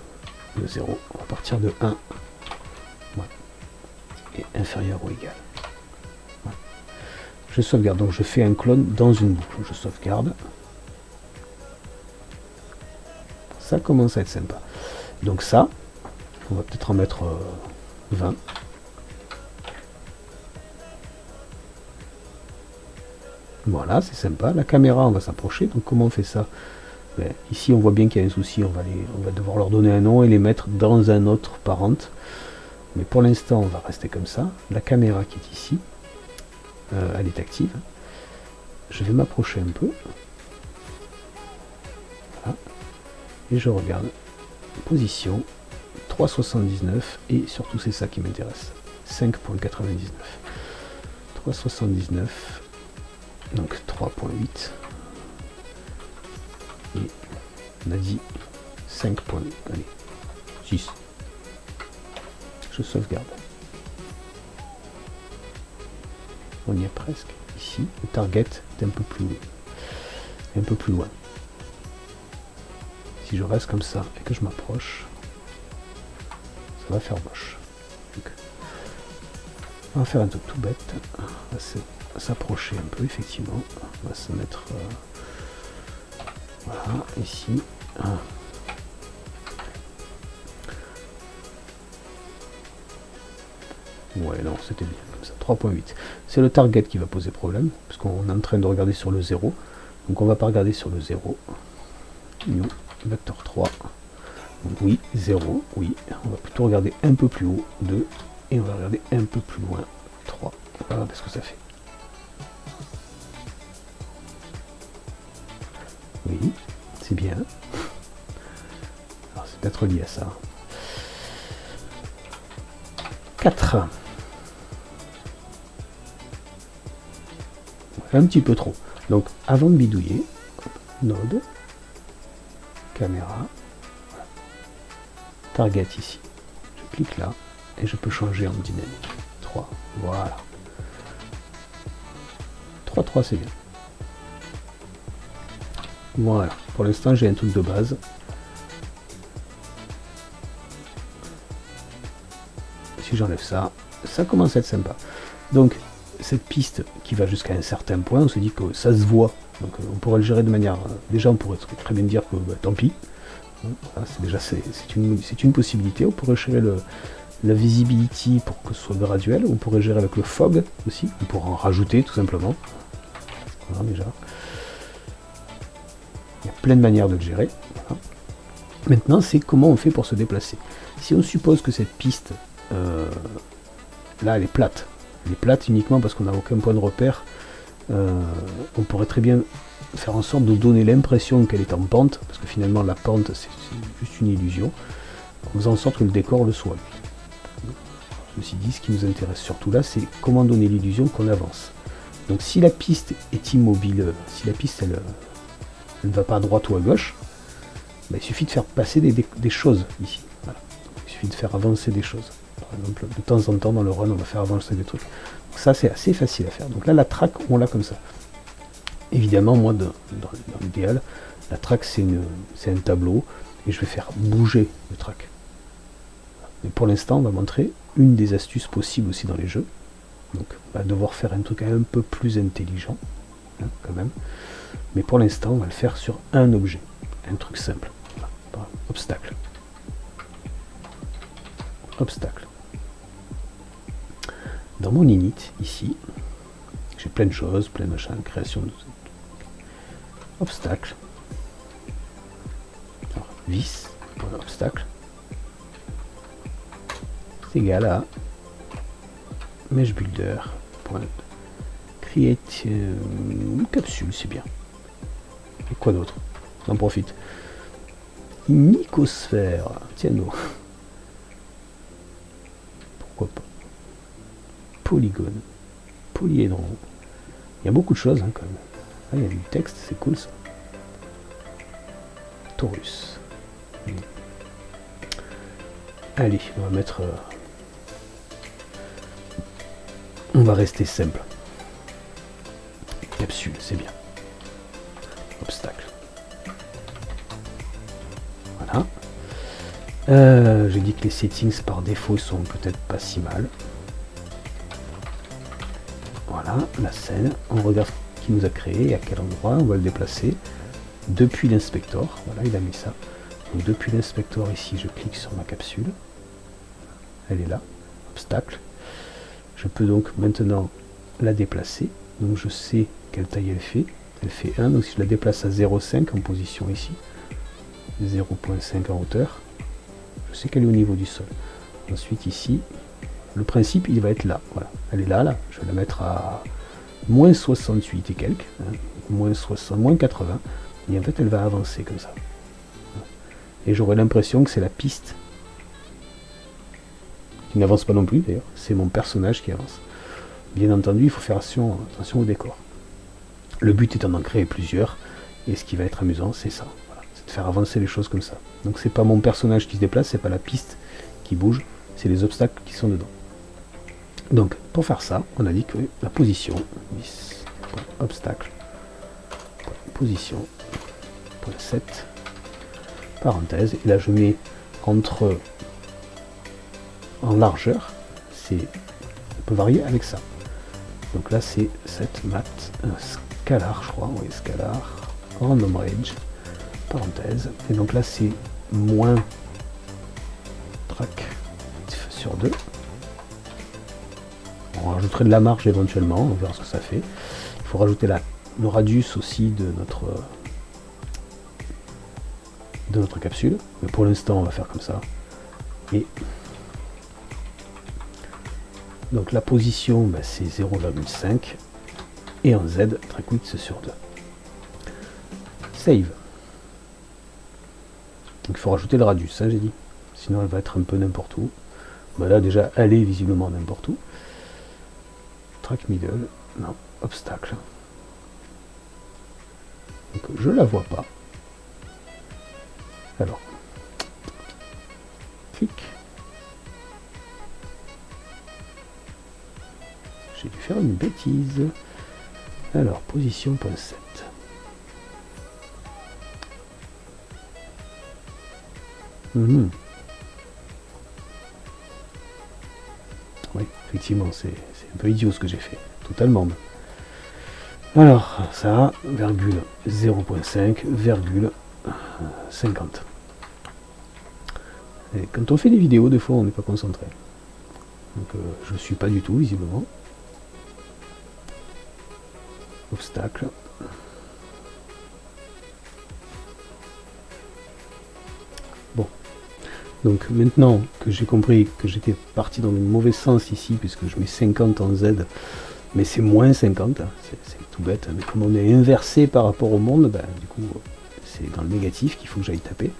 0, on va partir de 1, ouais, et inférieur ou égal. Ouais. Je sauvegarde, donc je fais un clone dans une boucle, je sauvegarde. Ça commence à être sympa. Donc ça, on va peut-être en mettre 20. Voilà, c'est sympa. La caméra, on va s'approcher. Donc comment on fait ça? Ben, ici, on voit bien qu'il y a un souci. On va devoir leur donner un nom et les mettre dans un autre parent. Mais pour l'instant, on va rester comme ça. La caméra qui est ici, elle est active. Je vais m'approcher un peu. Voilà. Et je regarde. Position 3,79. Et surtout, c'est ça qui m'intéresse. 5,99. 3,79. Donc 3.8 et on a dit 5. Allez, 6. Je sauvegarde. On y est presque. Ici, le target est un peu plus loin. Si je reste comme ça et que je m'approche, ça va faire moche. Donc, on va faire un truc tout bête. On va s'approcher un peu, effectivement. On va se mettre voilà, ici. Ouais, non, c'était bien comme ça. 3.8. C'est le target qui va poser problème, parce qu'on est en train de regarder sur le 0. Donc on va pas regarder sur le 0. New, vecteur 3. Donc oui, 0, oui. On va plutôt regarder un peu plus haut, 2. Et on va regarder un peu plus loin, 3. On va regarder ce que ça fait. Oui, c'est bien. Alors c'est peut-être lié à ça. 4. Un petit peu trop. Donc avant de bidouiller, node, caméra, target ici. Je clique là et je peux changer en dynamique. 3, voilà. 3, c'est bien. Voilà, pour l'instant j'ai un truc de base. Si j'enlève ça, ça commence à être sympa. Donc cette piste qui va jusqu'à un certain point, on se dit que ça se voit. Donc on pourrait le gérer de manière... déjà on pourrait très bien dire que bah, tant pis, Voilà, c'est une possibilité. On pourrait gérer la visibility pour que ce soit graduel. On pourrait gérer avec le fog aussi. On pourrait en rajouter tout simplement. Voilà, déjà. Il y a plein de manières de le gérer. Voilà. Maintenant, c'est comment on fait pour se déplacer. Si on suppose que cette piste, là, elle est plate. Elle est plate uniquement parce qu'on n'a aucun point de repère. On pourrait très bien faire en sorte de donner l'impression qu'elle est en pente, parce que finalement la pente c'est juste une illusion, en faisant en sorte que le décor le soit. Ceci dit, ce qui nous intéresse surtout là, c'est comment donner l'illusion qu'on avance. Donc si la piste est immobile, si la piste elle ne va pas à droite ou à gauche, il suffit de faire passer des choses ici. Voilà. Il suffit de faire avancer des choses. Par exemple, de temps en temps dans le run, on va faire avancer des trucs. Donc ça c'est assez facile à faire. Donc là la track, on l'a comme ça. Évidemment, moi, dans l'idéal, la track, c'est un tableau, et je vais faire bouger le track. Mais pour l'instant, on va montrer une des astuces possibles aussi dans les jeux. Donc, on va devoir faire un truc un peu plus intelligent, hein, quand même. Mais pour l'instant, on va le faire sur un objet, un truc simple. Voilà. Obstacle. Obstacle. Dans mon init, ici, j'ai plein de choses, plein de machins, création de obstacle. Alors, vis, point obstacle, c'est égal à mesh builder, point create capsule, c'est bien. Et quoi d'autre? On en profite. Nicosphère, tiens non. Pourquoi pas? Polygone, polyédron. Il y a beaucoup de choses hein, quand même. Ah, il y a du texte, c'est cool ça. Taurus. Allez, on va mettre... on va rester simple. Capsule, c'est bien. Obstacle. Voilà. J'ai dit que les settings par défaut sont peut-être pas si mal. Voilà, la scène. On regarde qui nous a créé et à quel endroit on va le déplacer depuis l'inspecteur. Voilà, il a mis ça. Donc depuis l'inspecteur ici, je clique sur ma capsule. Elle est là. Obstacle. Je peux donc maintenant la déplacer. Donc je sais quelle taille elle fait. Elle fait 1. Donc si je la déplace à 0,5 en position ici, 0,5 en hauteur, je sais qu'elle est au niveau du sol. Ensuite ici, le principe il va être là. Voilà. Elle est là, là. Je vais la mettre à moins 68 et quelques, hein, moins 60, moins 80, et en fait elle va avancer comme ça. Et j'aurai l'impression que c'est la piste qui n'avance pas non plus d'ailleurs, c'est mon personnage qui avance. Bien entendu, il faut faire attention au décor. Le but étant d'en créer plusieurs, et ce qui va être amusant, c'est ça. Voilà, c'est de faire avancer les choses comme ça. Donc c'est pas mon personnage qui se déplace, c'est pas la piste qui bouge, c'est les obstacles qui sont dedans. Donc, pour faire ça, on a dit que la position, obstacle, position, 7, parenthèse, et là je mets entre, en largeur, on peut varier avec ça. Donc là c'est 7 mat, scalar je crois, oui scalar, random range, parenthèse, et donc là c'est moins track sur 2. On rajouterait de la marge éventuellement, on verra ce que ça fait. Il faut rajouter le radius aussi de notre capsule. Mais pour l'instant, on va faire comme ça. Et donc la position, c'est 0,5. Et en Z, track width sur 2. Save. Donc il faut rajouter le radius, hein, j'ai dit. Sinon, elle va être un peu n'importe où. Là, déjà, elle est visiblement n'importe où. Track middle, non, obstacle. Donc je la vois pas. Alors, clic. J'ai dû faire une bêtise. Alors, position .7. Oui, effectivement, c'est un peu idiot ce que j'ai fait. Totalement. Alors, ça, virgule 0.5, virgule 50. Et quand on fait des vidéos, des fois on n'est pas concentré. Donc je ne suis pas du tout, visiblement. Obstacle. Bon. Donc maintenant que j'ai compris que j'étais parti dans le mauvais sens ici, puisque je mets 50 en Z, mais c'est moins 50, hein, c'est tout bête, mais comme on est inversé par rapport au monde, ben, du coup c'est dans le négatif qu'il faut que j'aille taper.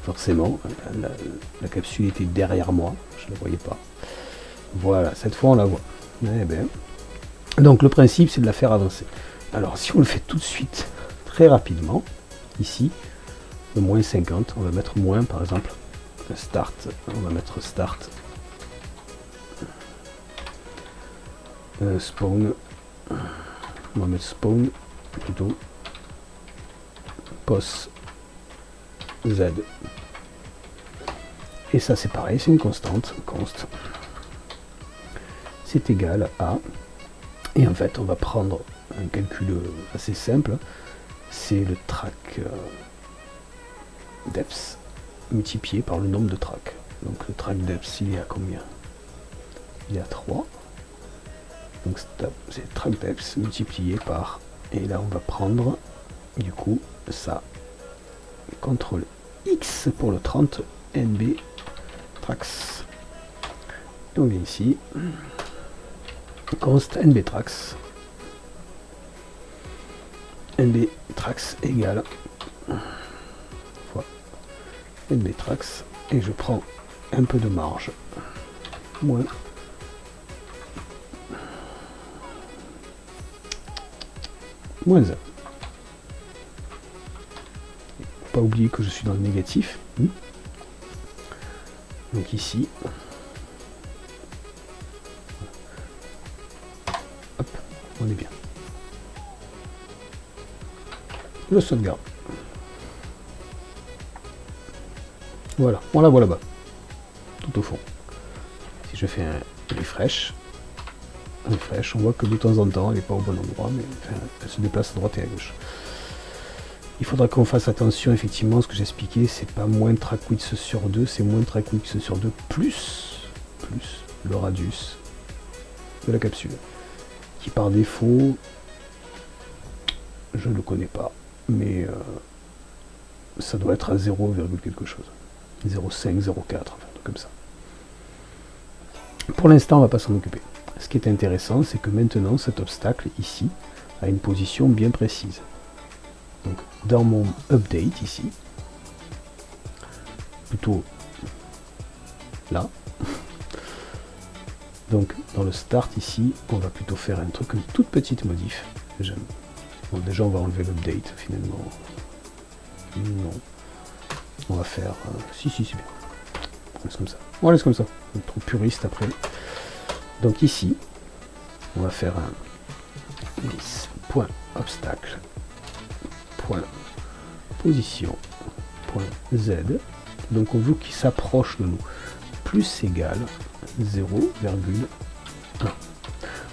Forcément, la capsule était derrière moi, je ne la voyais pas. Voilà, cette fois on la voit. Eh bien. Donc le principe c'est de la faire avancer. Alors si on le fait tout de suite, très rapidement, ici, le moins 50, on va mettre moins par exemple, start, on va mettre start, spawn, on va mettre spawn plutôt, pos Z. Et ça c'est pareil, c'est une constante, const. C'est égal à, et en fait on va prendre un calcul assez simple, c'est le track depth multiplié par le nombre de tracks. Donc le track depth il est à combien? Il est à 3. Donc c'est track depth multiplié par, et là on va prendre du coup ça, CTRL X pour le 30 NB tracks. Et on vient ici, const NB tracks. NB tracks égale fois NB tracks, et je prends un peu de marge, moins moins 1. Pas oublier que je suis dans le négatif. Donc ici, hop, on est bien. Je sauvegarde. Voilà, on la voit là-bas, tout au fond. Si je fais un refresh, on voit que de temps en temps, elle n'est pas au bon endroit, mais enfin, elle se déplace à droite et à gauche. Il faudra qu'on fasse attention, effectivement, ce que j'expliquais, c'est pas moins track width sur 2, c'est moins track width sur 2 plus le radius de la capsule, qui par défaut, je ne le connais pas, mais ça doit être à 0, quelque chose. 0,5, 0,4, enfin, un truc comme ça. Pour l'instant, on ne va pas s'en occuper. Ce qui est intéressant, c'est que maintenant, cet obstacle, ici, a une position bien précise. Donc, dans mon update, ici, plutôt là, donc, dans le start, ici, on va plutôt faire un truc, une toute petite modif. Bon, déjà, on va enlever l'update, finalement. Non. On va faire... si, c'est bien. On laisse comme ça. On laisse comme ça. On est trop puriste après. Donc ici, on va faire un list.obstacle position .z. Donc on veut qu'il s'approche de nous. Plus égal 0,1.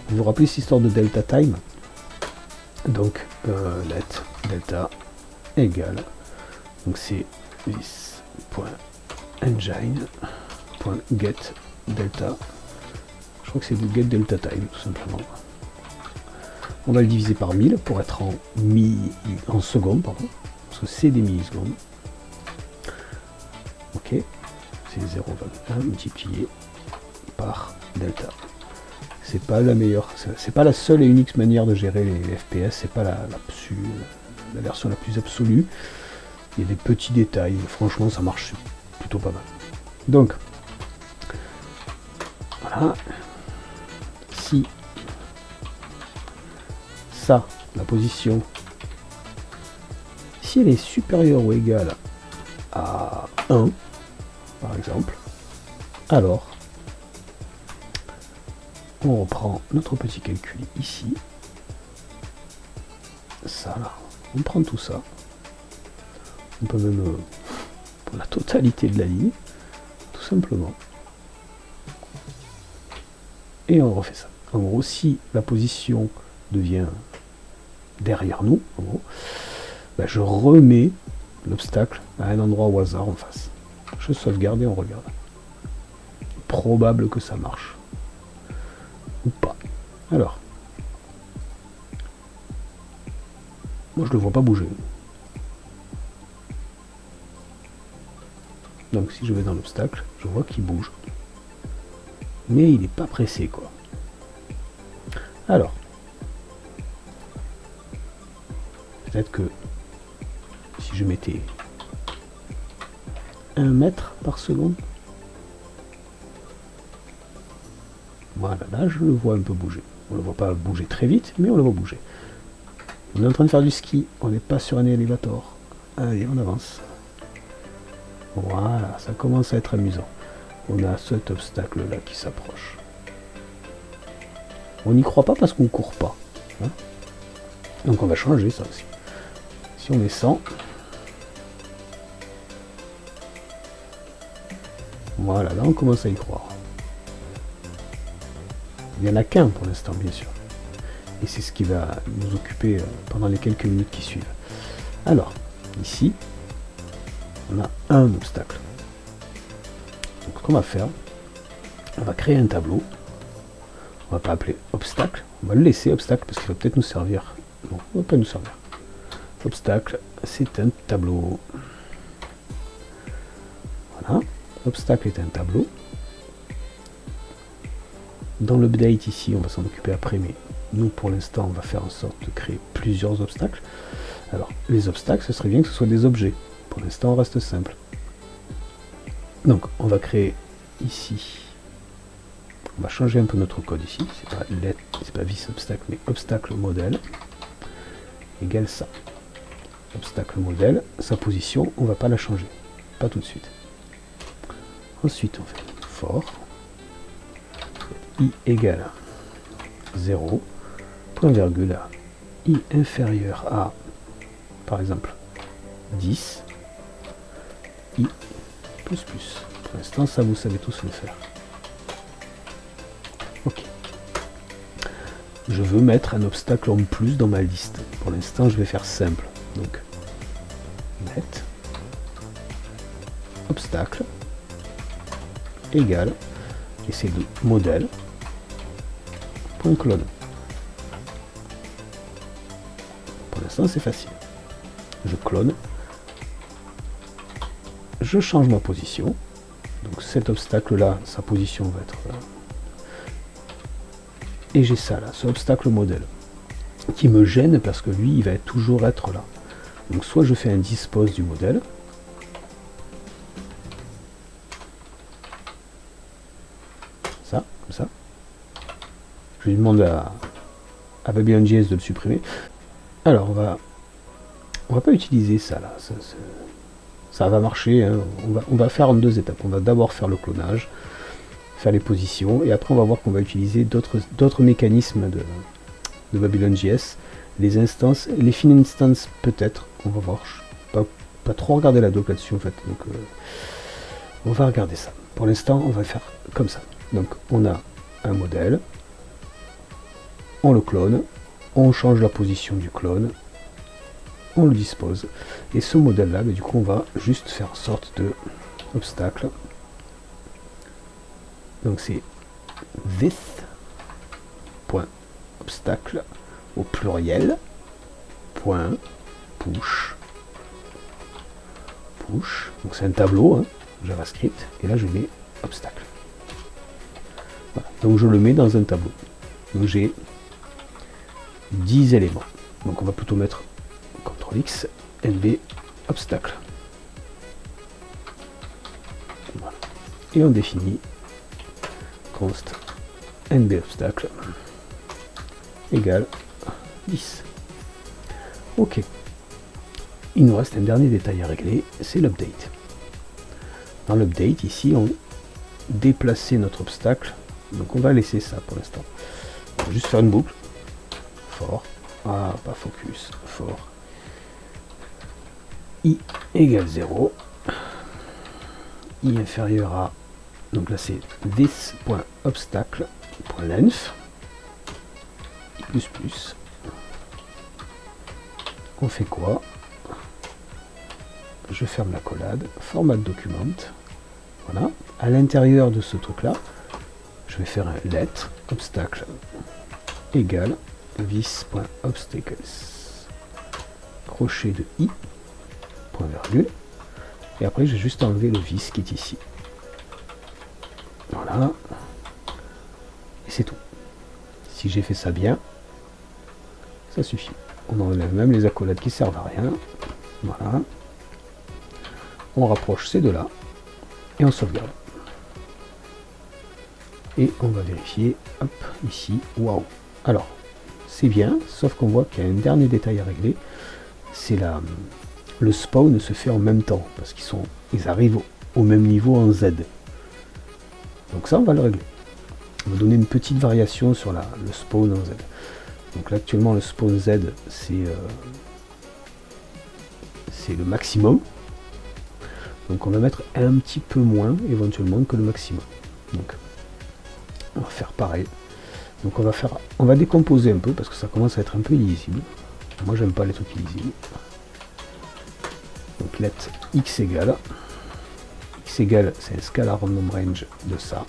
Vous vous rappelez cette histoire de delta time? Donc let delta égale, donc c'est this.engine.get delta, je crois que c'est du get delta time tout simplement. On va le diviser par 1000 pour être en secondes, pardon, parce que c'est des millisecondes. Ok, c'est 0,1 multiplié par delta. C'est pas la meilleure, c'est pas la seule et unique manière de gérer les FPS, c'est pas la version la plus absolue. Il y a des petits détails, franchement ça marche plutôt pas mal. Donc, voilà. Si ça, la position, si elle est supérieure ou égale à 1, par exemple, alors on reprend notre petit calcul ici, ça là, on prend tout ça, on peut même pour la totalité de la ligne, tout simplement, et on refait ça. En gros, si la position devient derrière nous, en gros, ben je remets l'obstacle à un endroit au hasard en face. Je sauvegarde et on regarde. Probable que ça marche. Ou pas. Alors. Moi je le vois pas bouger. Donc si je vais dans l'obstacle, je vois qu'il bouge. Mais il n'est pas pressé quoi. Alors. Peut-être que si je mettais 1 mètre par seconde. Voilà, là je le vois un peu bouger. On ne le voit pas bouger très vite, mais on le voit bouger. On est en train de faire du ski, on n'est pas sur un élévateur. Allez, on avance. Voilà, ça commence à être amusant. On a cet obstacle là qui s'approche. On n'y croit pas parce qu'on ne court pas. Hein, donc on va changer ça aussi. Si on met 100. Voilà, là on commence à y croire. Il n'y en a qu'un pour l'instant, bien sûr. Et c'est ce qui va nous occuper pendant les quelques minutes qui suivent. Alors, ici, on a un obstacle. Donc ce qu'on va faire, on va créer un tableau. On va pas appeler obstacle, on va le laisser obstacle parce qu'il va peut-être nous servir. Non, il ne va pas nous servir. Obstacle, c'est un tableau. Voilà, obstacle est un tableau. Dans l'update ici, on va s'en occuper après, mais nous pour l'instant on va faire en sorte de créer plusieurs obstacles. Alors les obstacles, ce serait bien que ce soit des objets. Pour l'instant on reste simple. Donc on va créer ici, on va changer un peu notre code ici, c'est pas vis obstacle mais obstacle modèle égale ça. Obstacle modèle, sa position, on va pas la changer, pas tout de suite. Ensuite on fait for i égale 0, point virgule à i inférieur à, par exemple, 10, i plus plus. Pour l'instant, ça vous savez tous le faire. Ok. Je veux mettre un obstacle en plus dans ma liste. Pour l'instant, je vais faire simple. Donc, net obstacle égale, et c'est de modèle point clone. Pour l'instant, c'est facile. Je clone. Je change ma position. Donc cet obstacle-là, sa position va être là. Et j'ai ça là, ce obstacle modèle, qui me gêne parce que lui, il va toujours être là. Donc soit je fais un dispose du modèle. Ça, comme ça. Je lui demande à Babylon.js de le supprimer. Alors on va pas utiliser ça là. Ça va marcher. Hein. On va faire en 2 étapes. On va d'abord faire le clonage, faire les positions, et après on va voir qu'on va utiliser d'autres mécanismes de Babylon.js. Les instances, les fin instances peut-être. On va voir. Je n'ai pas trop regardé la doc là-dessus en fait. Donc on va regarder ça. Pour l'instant, on va faire comme ça. Donc on a un modèle. On le clone, on change la position du clone, on le dispose. Et ce modèle-là, du coup, on va juste faire en sorte de obstacle. Donc c'est this.obstacle au pluriel, point push. Push, donc c'est un tableau, hein, JavaScript, et là je mets obstacle. Voilà. Donc je le mets dans un tableau. Donc j'ai 10 éléments. Donc on va plutôt mettre CTRL X, NB, obstacle. Voilà. Et on définit const NB obstacle égale 10. Ok. Il nous reste un dernier détail à régler, c'est l'update. Dans l'update, ici, on déplacer notre obstacle. Donc on va laisser ça pour l'instant. On va juste faire une boucle. For. Ah, pas focus. For. I égale 0. I inférieur à. Donc là c'est this.obstacle.length. I plus plus. On fait quoi? Je ferme la collade. Format document. Voilà. À l'intérieur de ce truc-là, je vais faire un let obstacle égale vis.obstacles. Crochet de i, point virgule. Et après, j'ai juste enlevé le vis qui est ici. Voilà. Et c'est tout. Si j'ai fait ça bien, ça suffit. On enlève même les accolades qui servent à rien. Voilà. On rapproche ces deux-là. Et on sauvegarde. Et on va vérifier. Hop, ici. Waouh. Alors, c'est bien, sauf qu'on voit qu'il y a un dernier détail à régler. C'est le spawn se fait en même temps. Parce ils arrivent au même niveau en Z. Donc ça, on va le régler. On va donner une petite variation sur le spawn en Z. Donc là, actuellement, le spawn Z, c'est le maximum. Donc on va mettre un petit peu moins, éventuellement, que le maximum. Donc, on va faire pareil. Donc on va décomposer un peu, parce que ça commence à être un peu illisible. Moi, j'aime pas les trucs illisibles. Donc let x égale, c'est un scalar random range de ça.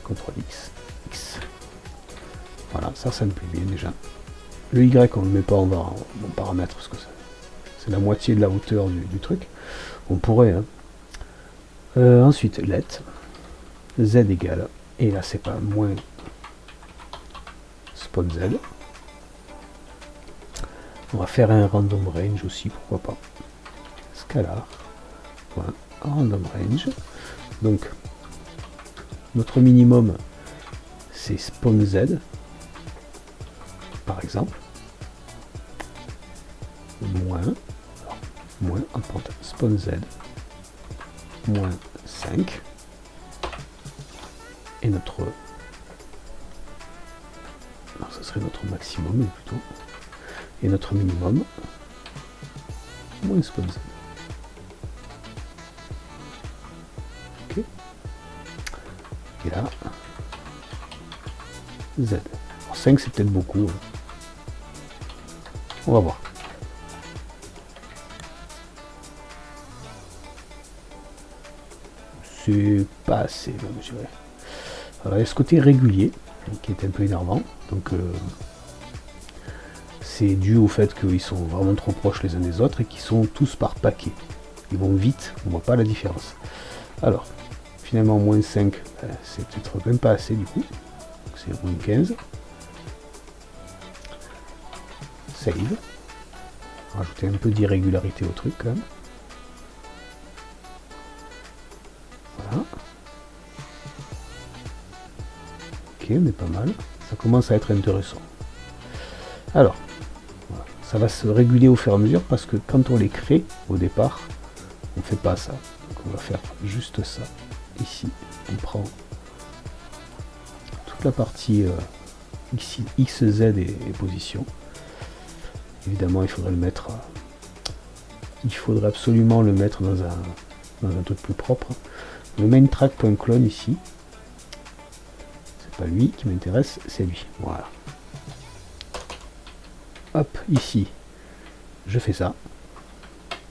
CTRL X, X. Voilà, ça me plaît bien déjà. Le Y, on ne le met pas en paramètre, parce que c'est la moitié de la hauteur du truc. On pourrait, hein. Ensuite, let, Z égale, et là c'est pas moins spawn Z. On va faire un random range aussi, pourquoi pas. Scalar, voilà, random range. Donc, notre minimum, c'est spawn Z, par exemple. Moins, spawn Z, moins 5. Et notre... Non, ça serait notre maximum, plutôt. Et notre minimum, moins spawn Z. Ok. Et là, Z. Alors 5, c'est peut-être beaucoup. Hein. On va voir. C'est pas assez, même, je dirais. Alors, il y a ce côté régulier, qui est un peu énervant. Donc, c'est dû au fait qu'ils sont vraiment trop proches les uns des autres et qu'ils sont tous par paquet. Ils vont vite, on voit pas la différence. Alors, finalement, moins 5, c'est peut-être même pas assez du coup. C'est moins 15. Save. Rajouter un peu d'irrégularité au truc quand même. Voilà. Ok, mais pas mal. Ça commence à être intéressant. Alors, voilà. Ça va se réguler au fur et à mesure parce que quand on les crée au départ, on fait pas ça. Donc on va faire juste ça. Ici, on prend toute la partie ici, X, Z et position. Évidemment, il faudrait le mettre. Il faudrait absolument le mettre dans un truc plus propre. Le main track.clone ici. C'est pas lui qui m'intéresse, c'est lui. Voilà. Hop, ici, je fais ça.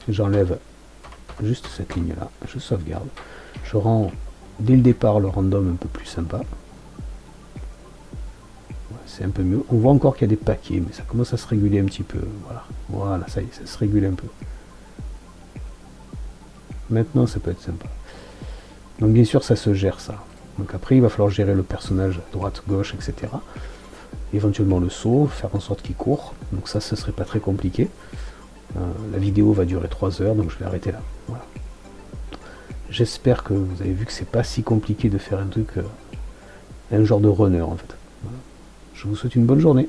J'enlève juste cette ligne là. Je sauvegarde. Je rends dès le départ le random un peu plus sympa. C'est un peu mieux. On voit encore qu'il y a des paquets, mais ça commence à se réguler un petit peu. Voilà, voilà, ça y est, ça se régule un peu. Maintenant, ça peut être sympa. Donc bien sûr, ça se gère ça. Donc après, il va falloir gérer le personnage droite, gauche, etc. Éventuellement le saut, faire en sorte qu'il court. Donc ça, ce serait pas très compliqué. La vidéo va durer 3 heures, donc je vais arrêter là. Voilà. J'espère que vous avez vu que c'est pas si compliqué de faire un truc, un genre de runner en fait. Voilà. Je vous souhaite une bonne journée.